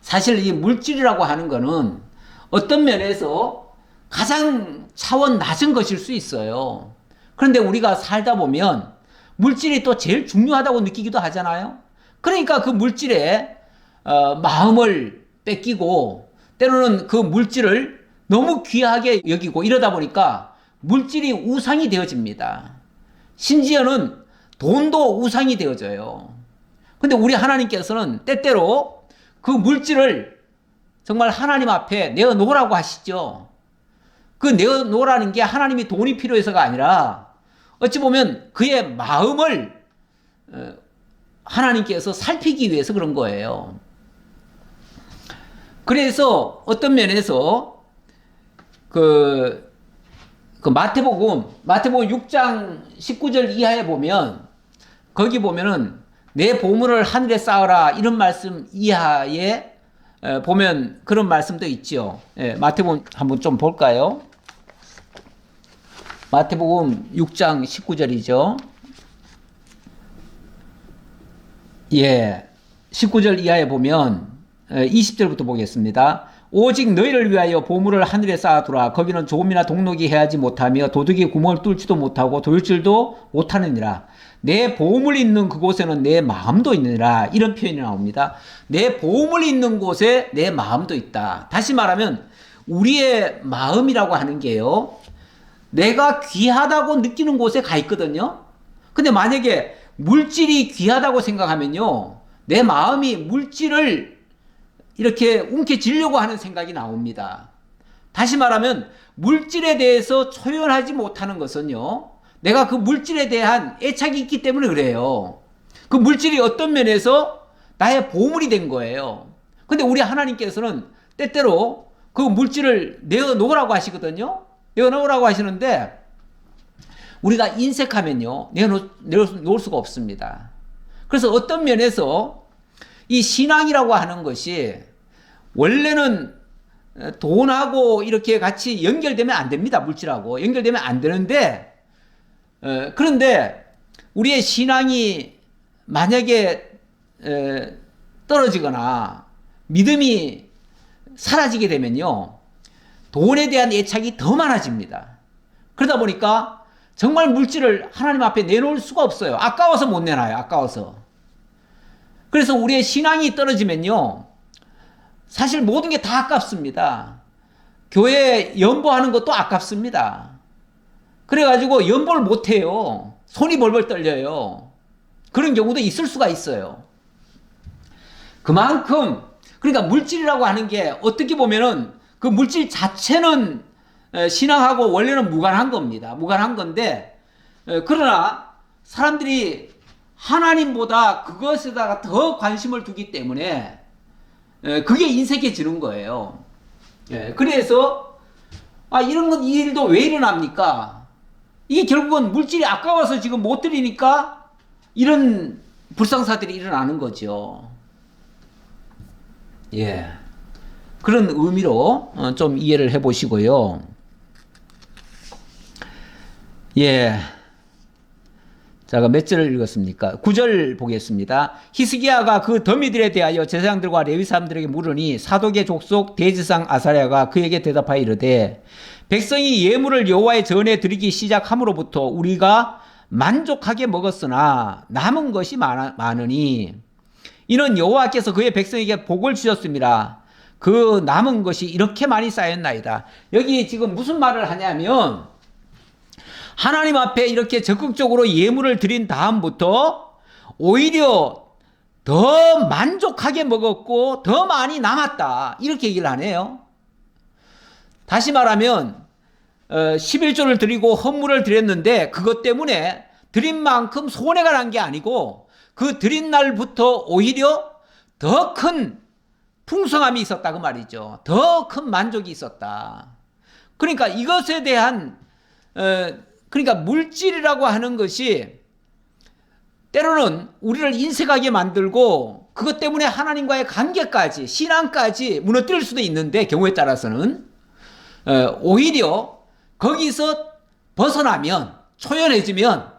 [SPEAKER 1] 사실 이 물질이라고 하는 거는 어떤 면에서 가장 차원 낮은 것일 수 있어요. 그런데 우리가 살다 보면 물질이 또 제일 중요하다고 느끼기도 하잖아요. 그러니까 그 물질에 마음을 뺏기고 때로는 그 물질을 너무 귀하게 여기고 이러다 보니까 물질이 우상이 되어집니다. 심지어는 돈도 우상이 되어져요. 근데 우리 하나님께서는 때때로 그 물질을 정말 하나님 앞에 내어놓으라고 하시죠. 그 내어놓으라는 게 하나님이 돈이 필요해서가 아니라 어찌 보면 그의 마음을 하나님께서 살피기 위해서 그런 거예요. 그래서 어떤 면에서 그 마태복음 6장 19절 이하에 보면 거기 보면은 내 보물을 하늘에 쌓으라 이런 말씀 이하에 보면 그런 말씀도 있죠. 예, 마태복음 한번 좀 볼까요? 마태복음 6장 19절이죠. 예, 19절 이하에 보면 20절부터 보겠습니다. 오직 너희를 위하여 보물을 하늘에 쌓아두라. 거기는 조금이나 동록이 해하지 못하며 도둑이 구멍을 뚫지도 못하고 도둑질도 못하느니라. 내 보물이 있는 그곳에는 내 마음도 있느니라. 이런 표현이 나옵니다. 내 보물이 있는 곳에 내 마음도 있다. 다시 말하면 우리의 마음이라고 하는 게요, 내가 귀하다고 느끼는 곳에 가 있거든요. 근데 만약에 물질이 귀하다고 생각하면요, 내 마음이 물질을 이렇게 움켜쥐려고 하는 생각이 나옵니다. 다시 말하면 물질에 대해서 초연하지 못하는 것은요, 내가 그 물질에 대한 애착이 있기 때문에 그래요. 그 물질이 어떤 면에서 나의 보물이 된 거예요. 근데 우리 하나님께서는 때때로 그 물질을 내어놓으라고 하시거든요. 내어놓으라고 하시는데 우리가 인색하면요, 내어놓을 수가 없습니다. 그래서 어떤 면에서 이 신앙이라고 하는 것이 원래는 돈하고 이렇게 같이 연결되면 안 됩니다. 물질하고 연결되면 안 되는데, 그런데 우리의 신앙이 만약에 떨어지거나 믿음이 사라지게 되면요, 돈에 대한 애착이 더 많아집니다. 그러다 보니까 정말 물질을 하나님 앞에 내놓을 수가 없어요. 아까워서 못 내놔요. 아까워서. 그래서 우리의 신앙이 떨어지면요, 사실 모든 게 다 아깝습니다. 교회 연보하는 것도 아깝습니다. 그래가지고 연보를 못해요. 손이 벌벌 떨려요. 그런 경우도 있을 수가 있어요. 그만큼 그러니까 물질이라고 하는 게 어떻게 보면은 그 물질 자체는 신앙하고 원래는 무관한 겁니다. 무관한 건데, 그러나 사람들이 하나님보다 그것에다가 더 관심을 두기 때문에 그게 인색해지는 거예요. 그래서 이런 이 일도 왜 일어납니까? 이게 결국은 물질이 아까워서 지금 못 드리니까 이런 불상사들이 일어나는 거죠. 예. 그런 의미로 좀 이해를 해 보시고요. 예. 자, 몇 절을 읽었습니까? 9절 보겠습니다. 히스기야가 그 더미들에 대하여 제사장들과 레위 사람들에게 물으니 사독의 족속 대지상 아사랴가 그에게 대답하여 이르되 백성이 예물을 여호와의 전에 드리기 시작함으로부터 우리가 만족하게 먹었으나 남은 것이 많으니 이는 여호와께서 그의 백성에게 복을 주셨습니다. 그 남은 것이 이렇게 많이 쌓였나이다. 여기 지금 무슨 말을 하냐면 하나님 앞에 이렇게 적극적으로 예물을 드린 다음부터 오히려 더 만족하게 먹었고 더 많이 남았다. 이렇게 얘기를 하네요. 다시 말하면 11조를 드리고 헌물을 드렸는데 그것 때문에 드린 만큼 손해가 난 게 아니고 그 드린 날부터 오히려 더 큰 풍성함이 있었다 그 말이죠. 더 큰 만족이 있었다. 그러니까 이것에 대한 그러니까 물질이라고 하는 것이 때로는 우리를 인색하게 만들고 그것 때문에 하나님과의 관계까지 신앙까지 무너뜨릴 수도 있는데 경우에 따라서는 오히려 거기서 벗어나면 초연해지면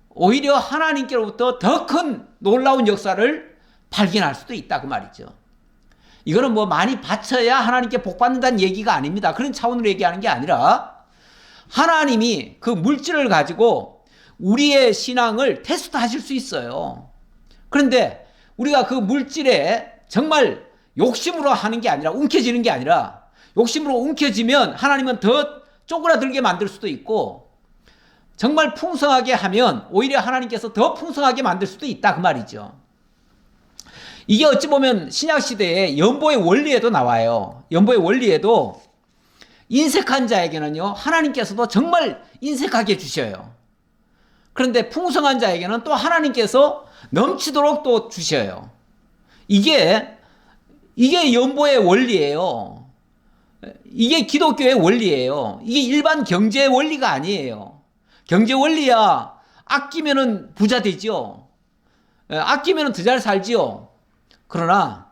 [SPEAKER 1] 오히려 하나님께로부터 더 큰 놀라운 역사를 발견할 수도 있다 그 말이죠. 이거는 뭐 많이 바쳐야 하나님께 복 받는다는 얘기가 아닙니다. 그런 차원으로 얘기하는 게 아니라 하나님이 그 물질을 가지고 우리의 신앙을 테스트 하실 수 있어요. 그런데 우리가 그 물질에 정말 욕심으로 하는 게 아니라, 움켜쥐는 게 아니라, 욕심으로 움켜쥐면 하나님은 더 쪼그라들게 만들 수도 있고, 정말 풍성하게 하면 오히려 하나님께서 더 풍성하게 만들 수도 있다, 그 말이죠. 이게 어찌 보면 신약시대의 연보의 원리에도 나와요. 연보의 원리에도 인색한 자에게는요, 하나님께서도 정말 인색하게 주셔요. 그런데 풍성한 자에게는 또 하나님께서 넘치도록 또 주셔요. 이게 연보의 원리예요. 이게 기독교의 원리예요. 이게 일반 경제의 원리가 아니에요. 경제 원리야 아끼면은 부자 되죠. 아끼면은 더 잘 살지요. 그러나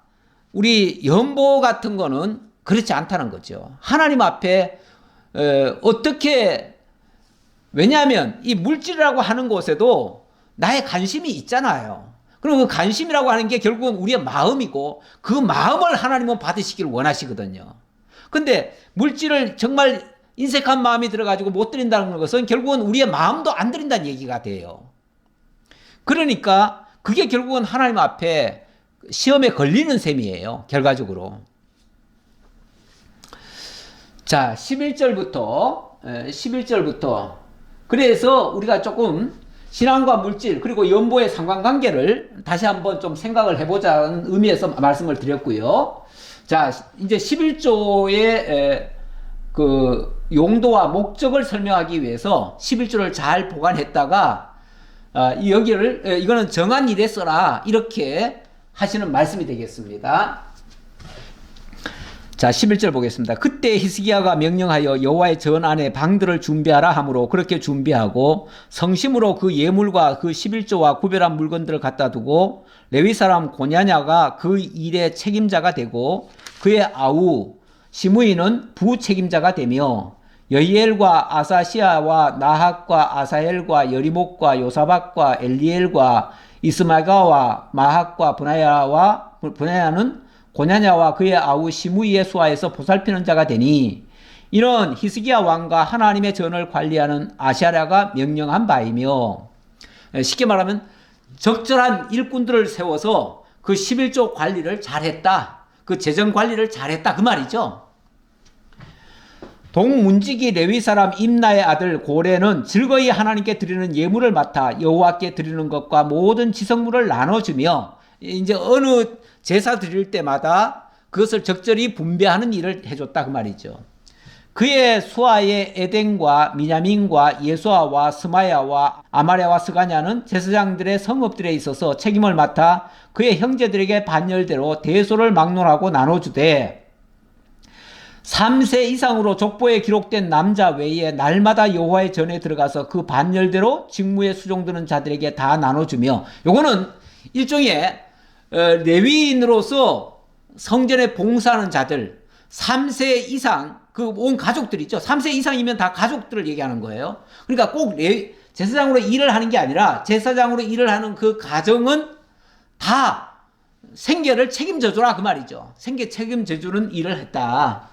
[SPEAKER 1] 우리 연보 같은 거는 그렇지 않다는 거죠. 하나님 앞에 어떻게, 왜냐하면 이 물질이라고 하는 곳에도 나의 관심이 있잖아요. 그럼 그 관심이라고 하는 게 결국은 우리의 마음이고, 그 마음을 하나님은 받으시길 원하시거든요. 근데 물질을 정말 인색한 마음이 들어가지고 못 드린다는 것은 결국은 우리의 마음도 안 드린다는 얘기가 돼요. 그러니까 그게 결국은 하나님 앞에 시험에 걸리는 셈이에요, 결과적으로. 자, 11절부터 그래서 우리가 조금 신앙과 물질 그리고 연보의 상관관계를 다시 한번 좀 생각을 해보자는 의미에서 말씀을 드렸고요. 자, 이제 11조의 그 용도와 목적을 설명하기 위해서 11조를 잘 보관했다가 이거는 정한 일에 써라, 이렇게 하시는 말씀이 되겠습니다. 자, 11절 보겠습니다. 그때 히스기야가 명령하여 여호와의 전 안에 방들을 준비하라 하므로 그렇게 준비하고 성심으로 그 예물과 그 11조와 구별한 물건들을 갖다 두고 레위 사람 고냐냐가 그 일의 책임자가 되고 그의 아우 시므이는 부책임자가 되며 여이엘과 아사시아와 나학과 아사엘과 여리목과 요사박과 엘리엘과 이스마가와 마학과 분야야는 고냐냐와 그의 아우 시므이의 수하에서 보살피는 자가 되니 이런 히스기야 왕과 하나님의 전을 관리하는 아샤랴가 명령한 바이며, 쉽게 말하면 적절한 일꾼들을 세워서 그 11조 관리를 잘했다, 그 재정 관리를 잘했다, 그 말이죠. 동문지기 레위 사람 임나의 아들 고레는 즐거이 하나님께 드리는 예물을 맡아 여호와께 드리는 것과 모든 지성물을 나눠주며, 이제 어느 제사 드릴 때마다 그것을 적절히 분배하는 일을 해줬다, 그 말이죠. 그의 수하의 에덴과 미냐민과 예수아와 스마야와 아마랴와 스가냐는 제사장들의 성읍들에 있어서 책임을 맡아 그의 형제들에게 반열대로 대소를 막론하고 나눠주되 3세 이상으로 족보에 기록된 남자 외에 날마다 여호와의 전에 들어가서 그 반열대로 직무에 수종드는 자들에게 다 나눠주며, 요거는 일종의 레위인으로서 성전에 봉사하는 자들 3세 이상, 그 온 가족들이죠. 3세 이상이면 다 가족들을 얘기하는 거예요. 그러니까 꼭 제사장으로 일을 하는 게 아니라 제사장으로 일을 하는 그 가정은 다 생계를 책임져주라, 그 말이죠. 생계 책임져주는 일을 했다.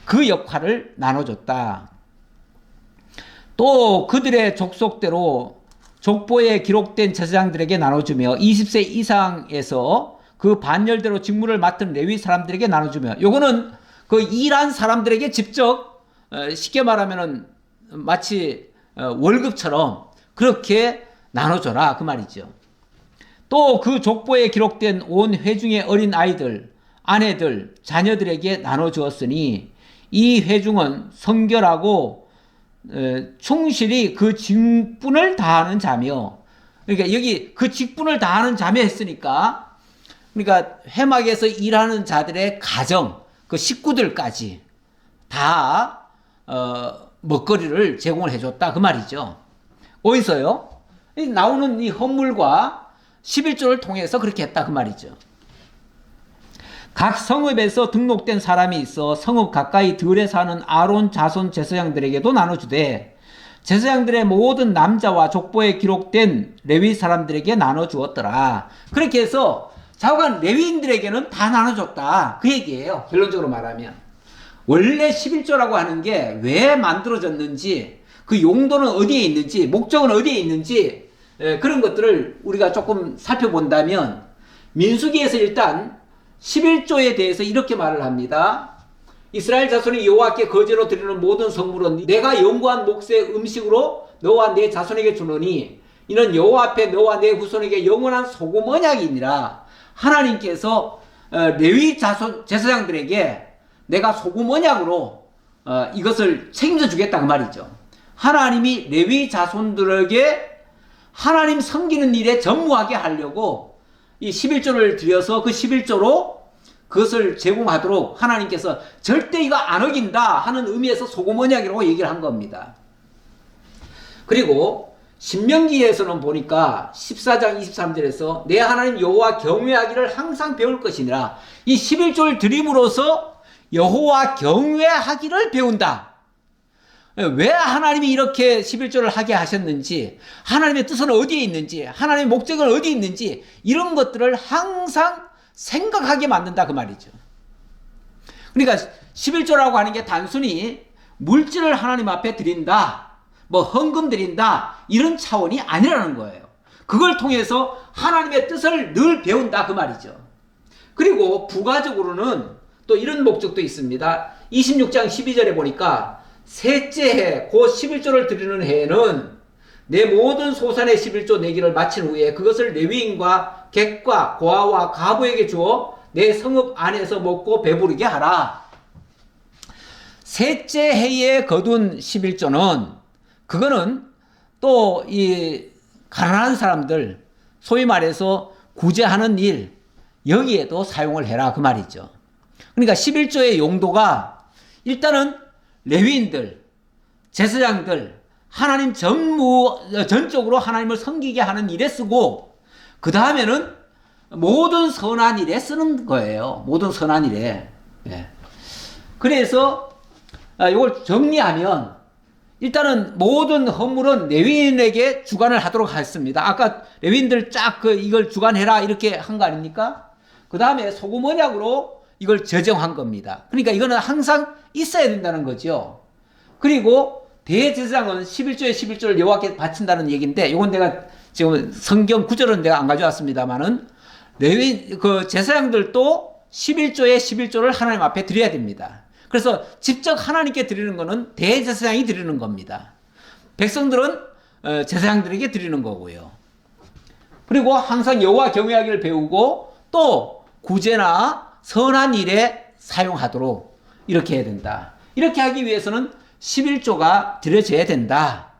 [SPEAKER 1] 그 역할을 나눠줬다. 또 그들의 족속대로 족보에 기록된 제사장들에게 나눠주며 20세 이상에서 그 반열대로 직무를 맡은 레위 사람들에게 나눠주며, 요거는 그 일한 사람들에게 직접 쉽게 말하면은 마치 월급처럼 그렇게 나눠줘라, 그 말이죠. 또 그 족보에 기록된 온 회중의 어린 아이들, 아내들, 자녀들에게 나눠주었으니 이 회중은 성결하고 충실히 그 직분을 다하는 자며, 그러니까 여기 그 직분을 다하는 자며 했으니까, 그러니까 회막에서 일하는 자들의 가정, 그 식구들까지 다 먹거리를 제공을 해줬다, 그 말이죠. 어디서요? 나오는 이 헌물과 11조를 통해서 그렇게 했다, 그 말이죠. 각 성읍에서 등록된 사람이 있어 성읍 가까이 들에 사는 아론 자손 제사장들에게도 나눠주되 제사장들의 모든 남자와 족보에 기록된 레위 사람들에게 나눠주었더라. 그렇게 해서 좌우간 레위인들에게는 다 나눠줬다. 그 얘기예요. 결론적으로 말하면. 원래 11조라고 하는 게 왜 만들어졌는지, 그 용도는 어디에 있는지, 목적은 어디에 있는지, 그런 것들을 우리가 조금 살펴본다면, 민수기에서 일단 11조에 대해서 이렇게 말을 합니다. 이스라엘 자손이 여호와께 거제로 드리는 모든 성물은 내가 연구한 몫의 음식으로 너와 내 자손에게 주노니 이는 여호와 앞에 너와 내 후손에게 영원한 소금 언약이니라. 하나님께서 레위 자손 제사장들에게 내가 소금 언약으로 이것을 책임져 주겠다 그 말이죠. 하나님이 레위 자손들에게 하나님 섬기는 일에 전무하게 하려고 이 11조를 드려서 그 11조로 그것을 제공하도록 하나님께서 절대 이거 안 어긴다 하는 의미에서 소금 언약이라고 얘기를 한 겁니다. 그리고 신명기에서는 보니까 14장 23절에서 내 하나님 여호와 경외하기를 항상 배울 것이니라. 이 11조를 드림으로써 여호와 경외하기를 배운다. 왜 하나님이 이렇게 11조를 하게 하셨는지, 하나님의 뜻은 어디에 있는지, 하나님의 목적은 어디에 있는지 이런 것들을 항상 생각하게 만든다 그 말이죠. 그러니까 11조라고 하는 게 단순히 물질을 하나님 앞에 드린다, 뭐 헌금 드린다 이런 차원이 아니라는 거예요. 그걸 통해서 하나님의 뜻을 늘 배운다 그 말이죠. 그리고 부가적으로는 또 이런 목적도 있습니다. 26장 12절에 보니까 셋째 해 곧 11조를 드리는 해에는 내 모든 소산의 11조 내기를 마친 후에 그것을 레위인과 객과 고아와 가부에게 주어 내 성읍 안에서 먹고 배부르게 하라. 셋째 해에 거둔 11조는 그거는 또 이 가난한 사람들, 소위 말해서 구제하는 일, 여기에도 사용을 해라 그 말이죠. 그러니까 11조의 용도가 일단은 레위인들, 제사장들, 하나님 전적으로 하나님을 섬기게 하는 일에 쓰고, 그 다음에는 모든 선한 일에 쓰는 거예요. 모든 선한 일에. 예. 그래서 이걸 정리하면 일단은 모든 헌물은 레위인에게 주관을 하도록 했습니다. 아까 레위인들 쫙 이걸 주관해라 이렇게 한 거 아닙니까? 그 다음에 소금 언약으로 이걸 제정한 겁니다. 그러니까 이거는 항상 있어야 된다는 거죠. 그리고 대제사장은 11조에 11조를 여호와께 바친다는 얘기인데, 이건 내가 지금 성경 구절은 내가 안 가져왔습니다만은 레위 그 제사장들도 11조에 11조를 하나님 앞에 드려야 됩니다. 그래서 직접 하나님께 드리는 거는 대제사장이 드리는 겁니다. 백성들은 제사장들에게 드리는 거고요. 그리고 항상 여호와 경외하기를 배우고 또 구제나 선한 일에 사용하도록 이렇게 해야 된다. 이렇게 하기 위해서는 11조가 드려져야 된다.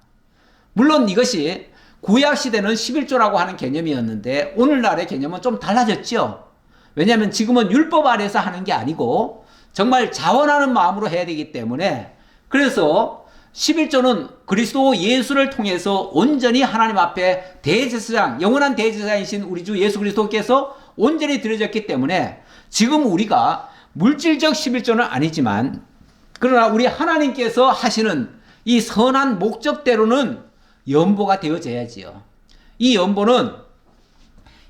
[SPEAKER 1] 물론 이것이 구약시대는 11조라고 하는 개념이었는데 오늘날의 개념은 좀 달라졌죠. 왜냐하면 지금은 율법 아래서 하는 게 아니고 정말 자원하는 마음으로 해야 되기 때문에, 그래서 11조는 그리스도 예수를 통해서 온전히 하나님 앞에 대제사장, 영원한 대제사장이신 우리 주 예수 그리스도께서 온전히 드려졌기 때문에 지금 우리가 물질적 11조는 아니지만, 그러나 우리 하나님께서 하시는 이 선한 목적대로는 연보가 되어져야지요. 이 연보는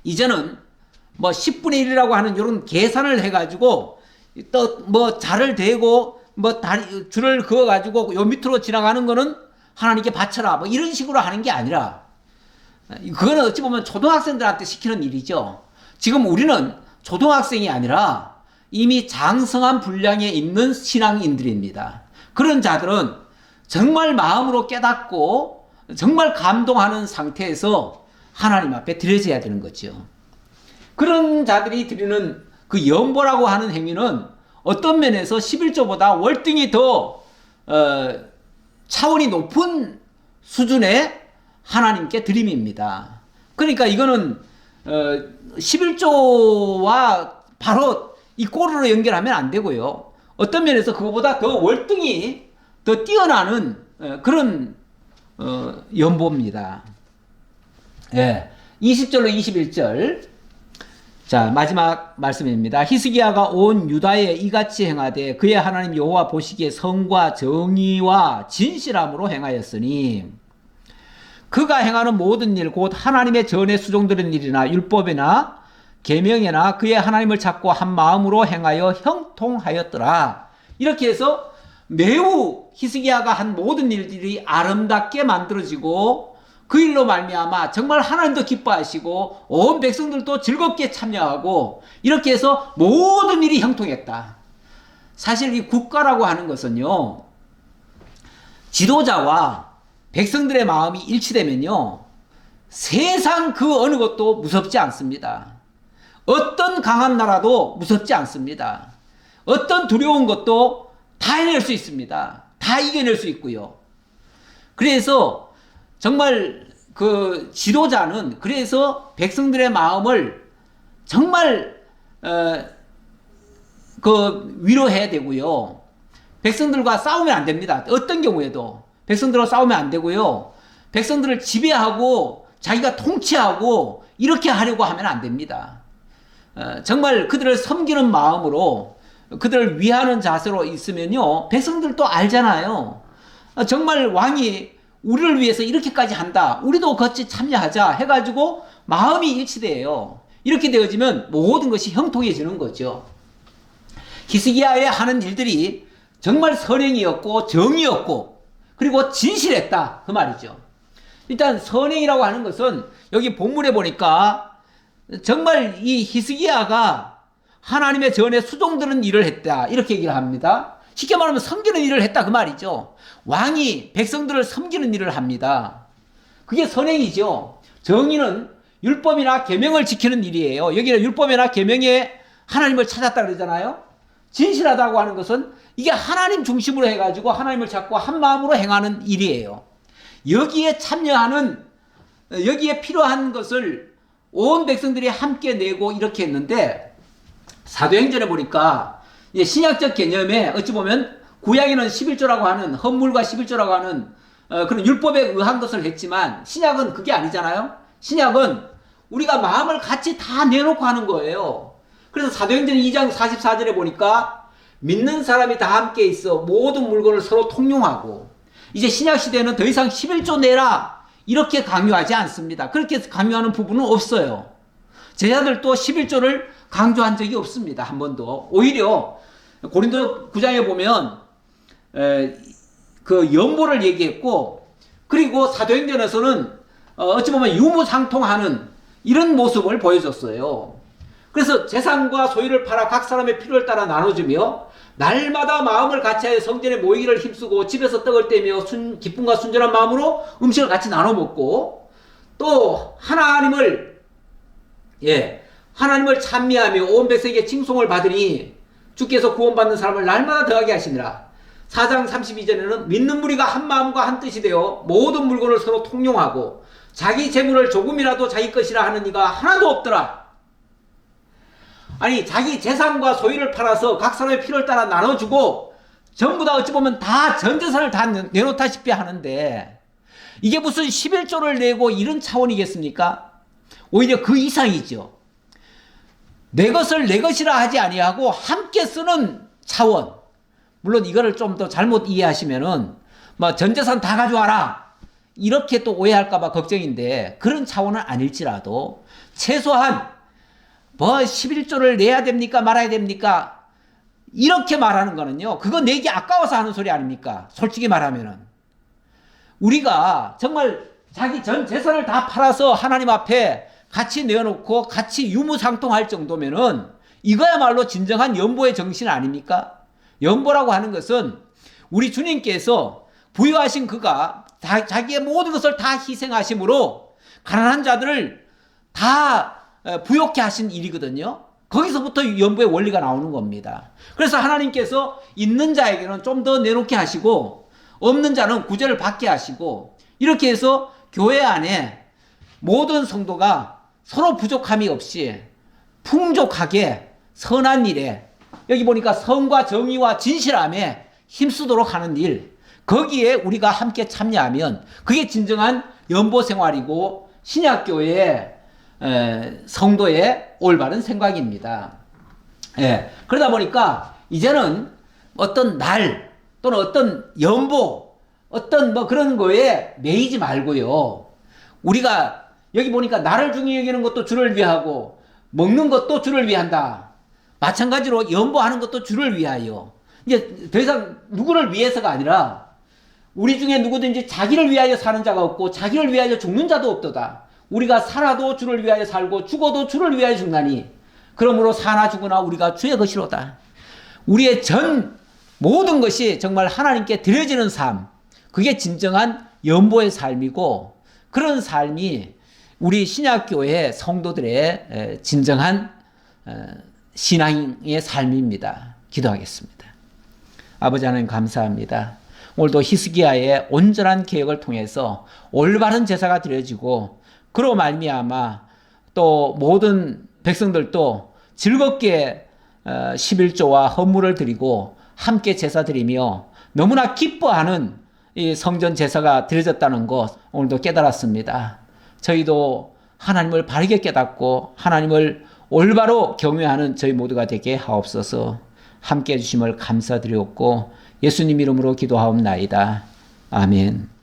[SPEAKER 1] 이제는 뭐 10분의 1이라고 하는 이런 계산을 해가지고 또 뭐 자를 대고 뭐 다리 줄을 그어 가지고 요 밑으로 지나가는 거는 하나님께 바쳐라 뭐 이런 식으로 하는 게 아니라, 그거는 어찌 보면 초등학생들한테 시키는 일이죠. 지금 우리는 초등학생이 아니라 이미 장성한 분량에 있는 신앙인들입니다. 그런 자들은 정말 마음으로 깨닫고 정말 감동하는 상태에서 하나님 앞에 드려져야 되는 거죠. 그런 자들이 드리는 그 연보라고 하는 행위는 어떤 면에서 11조보다 월등히 더 차원이 높은 수준의 하나님께 드림입니다. 그러니까 이거는 11조와 바로 이 꼬르로 연결하면 안 되고요. 어떤 면에서 그거보다 더 월등히 더 뛰어나는 그런 연보입니다. 예. 20절로 21절. 자, 마지막 말씀입니다. 히스기야가 온 유다에 이같이 행하되 그의 하나님 여호와 보시기에 성과 정의와 진실함으로 행하였으니, 그가 행하는 모든 일 곧 하나님의 전에 수종드는 일이나 율법이나 계명이나 그의 하나님을 찾고 한 마음으로 행하여 형통하였더라. 이렇게 해서 매우 히스기야가 한 모든 일들이 아름답게 만들어지고 그 일로 말미암아 정말 하나님도 기뻐하시고 온 백성들도 즐겁게 참여하고 이렇게 해서 모든 일이 형통했다. 사실 이 국가라고 하는 것은요, 지도자와 백성들의 마음이 일치되면요, 세상 그 어느 것도 무섭지 않습니다. 어떤 강한 나라도 무섭지 않습니다. 어떤 두려운 것도 다 해낼 수 있습니다. 다 이겨낼 수 있고요. 그래서 정말 그 지도자는 그래서 백성들의 마음을 정말 그 위로해야 되고요. 백성들과 싸우면 안 됩니다. 어떤 경우에도 백성들과 싸우면 안 되고요. 백성들을 지배하고 자기가 통치하고 이렇게 하려고 하면 안 됩니다. 정말 그들을 섬기는 마음으로 그들을 위하는 자세로 있으면요, 백성들도 알잖아요. 정말 왕이 우리를 위해서 이렇게까지 한다, 우리도 같이 참여하자 해가지고 마음이 일치돼요. 이렇게 되어지면 모든 것이 형통해지는 거죠. 히스기야의 하는 일들이 정말 선행이었고 정의였고 그리고 진실했다, 그 말이죠. 일단 선행이라고 하는 것은 여기 본문에 보니까 정말 이 히스기야가 하나님의 전에 수종드는 일을 했다, 이렇게 얘기를 합니다. 쉽게 말하면 섬기는 일을 했다, 그 말이죠. 왕이 백성들을 섬기는 일을 합니다. 그게 선행이죠. 정의는 율법이나 계명을 지키는 일이에요. 여기는 율법이나 계명에 하나님을 찾았다 그러잖아요. 진실하다고 하는 것은 이게 하나님 중심으로 해가지고 하나님을 찾고 한 마음으로 행하는 일이에요. 여기에 참여하는, 여기에 필요한 것을 온 백성들이 함께 내고 이렇게 했는데, 사도행전에 보니까 신약적 개념에 어찌 보면 구약에는 11조라고 하는, 헌물과 11조라고 하는 그런 율법에 의한 것을 했지만 신약은 그게 아니잖아요. 신약은 우리가 마음을 같이 다 내놓고 하는 거예요. 그래서 사도행전 2장 44절에 보니까 믿는 사람이 다 함께 있어 모든 물건을 서로 통용하고, 이제 신약 시대는 더 이상 11조 내라 이렇게 강요하지 않습니다. 그렇게 강요하는 부분은 없어요. 제자들도 11조를 강조한 적이 없습니다. 한 번도. 오히려 고린도 9장에 보면 그 연보를 얘기했고, 그리고 사도행전에서는 어찌 보면 유무상통하는 이런 모습을 보여줬어요. 그래서 재산과 소유를 팔아 각 사람의 필요를 따라 나눠주며 날마다 마음을 같이하여 성전에 모이기를 힘쓰고 집에서 떡을 떼며 기쁨과 순전한 마음으로 음식을 같이 나눠 먹고, 또 하나님을 찬미하며 온 백성에게 칭송을 받으니 주께서 구원받는 사람을 날마다 더하게 하시니라. 4장 32절에는 믿는 무리가 한 마음과 한 뜻이 되어 모든 물건을 서로 통용하고 자기 재물을 조금이라도 자기 것이라 하는 이가 하나도 없더라. 아니, 자기 재산과 소유를 팔아서 각 사람의 필요를 따라 나눠주고 전부 다 어찌 보면 다 전 재산을 다 내놓다시피 하는데, 이게 무슨 11조를 내고 이런 차원이겠습니까? 오히려 그 이상이죠. 내 것을 내 것이라 하지 아니하고 함께 쓰는 차원. 물론 이거를 좀 더 잘못 이해하시면은 뭐 전 재산 다 가져와라 이렇게 또 오해할까봐 걱정인데, 그런 차원은 아닐지라도 최소한 뭐 11조를 내야 됩니까 말아야 됩니까 이렇게 말하는 거는요, 그거 내기 아까워서 하는 소리 아닙니까? 솔직히 말하면은 우리가 정말 자기 전 재산을 다 팔아서 하나님 앞에 같이 내어놓고 같이 유무상통할 정도면은 이거야말로 진정한 연보의 정신 아닙니까? 연보라고 하는 것은 우리 주님께서 부여하신 그가 자기의 모든 것을 다 희생하심으로 가난한 자들을 다 부욕케 하신 일이거든요. 거기서부터 연보의 원리가 나오는 겁니다. 그래서 하나님께서 있는 자에게는 좀 더 내놓게 하시고 없는 자는 구제를 받게 하시고, 이렇게 해서 교회 안에 모든 성도가 서로 부족함이 없이 풍족하게 선한 일에, 여기 보니까 선과 정의와 진실함에 힘쓰도록 하는 일, 거기에 우리가 함께 참여하면 그게 진정한 연보 생활이고 신약교회의 성도의 올바른 생각입니다. 그러다 보니까 이제는 어떤 날 또는 어떤 연보, 어떤 뭐 그런 거에 매이지 말고요. 우리가 여기 보니까 나를 중히 여기는 것도 주를 위하고 먹는 것도 주를 위한다. 마찬가지로 연보하는 것도 주를 위하여. 이제 더 이상 누구를 위해서가 아니라 우리 중에 누구든지 자기를 위하여 사는 자가 없고 자기를 위하여 죽는 자도 없도다. 우리가 살아도 주를 위하여 살고 죽어도 주를 위하여 죽나니 그러므로 사나 죽으나 우리가 주의 것이로다. 우리의 전 모든 것이 정말 하나님께 드려지는 삶, 그게 진정한 연보의 삶이고 그런 삶이 우리 신약교회 성도들의 진정한 신앙의 삶입니다. 기도하겠습니다. 아버지 하나님 감사합니다. 오늘도 히스기야의 온전한 개혁을 통해서 올바른 제사가 드려지고 그로 말미암아 또 모든 백성들도 즐겁게 11조와 헌물을 드리고 함께 제사 드리며 너무나 기뻐하는 이 성전 제사가 드려졌다는 것 오늘도 깨달았습니다. 저희도 하나님을 바르게 깨닫고 하나님을 올바로 경외하는 저희 모두가 되게 하옵소서. 함께 해주심을 감사드리옵고 예수님 이름으로 기도하옵나이다. 아멘.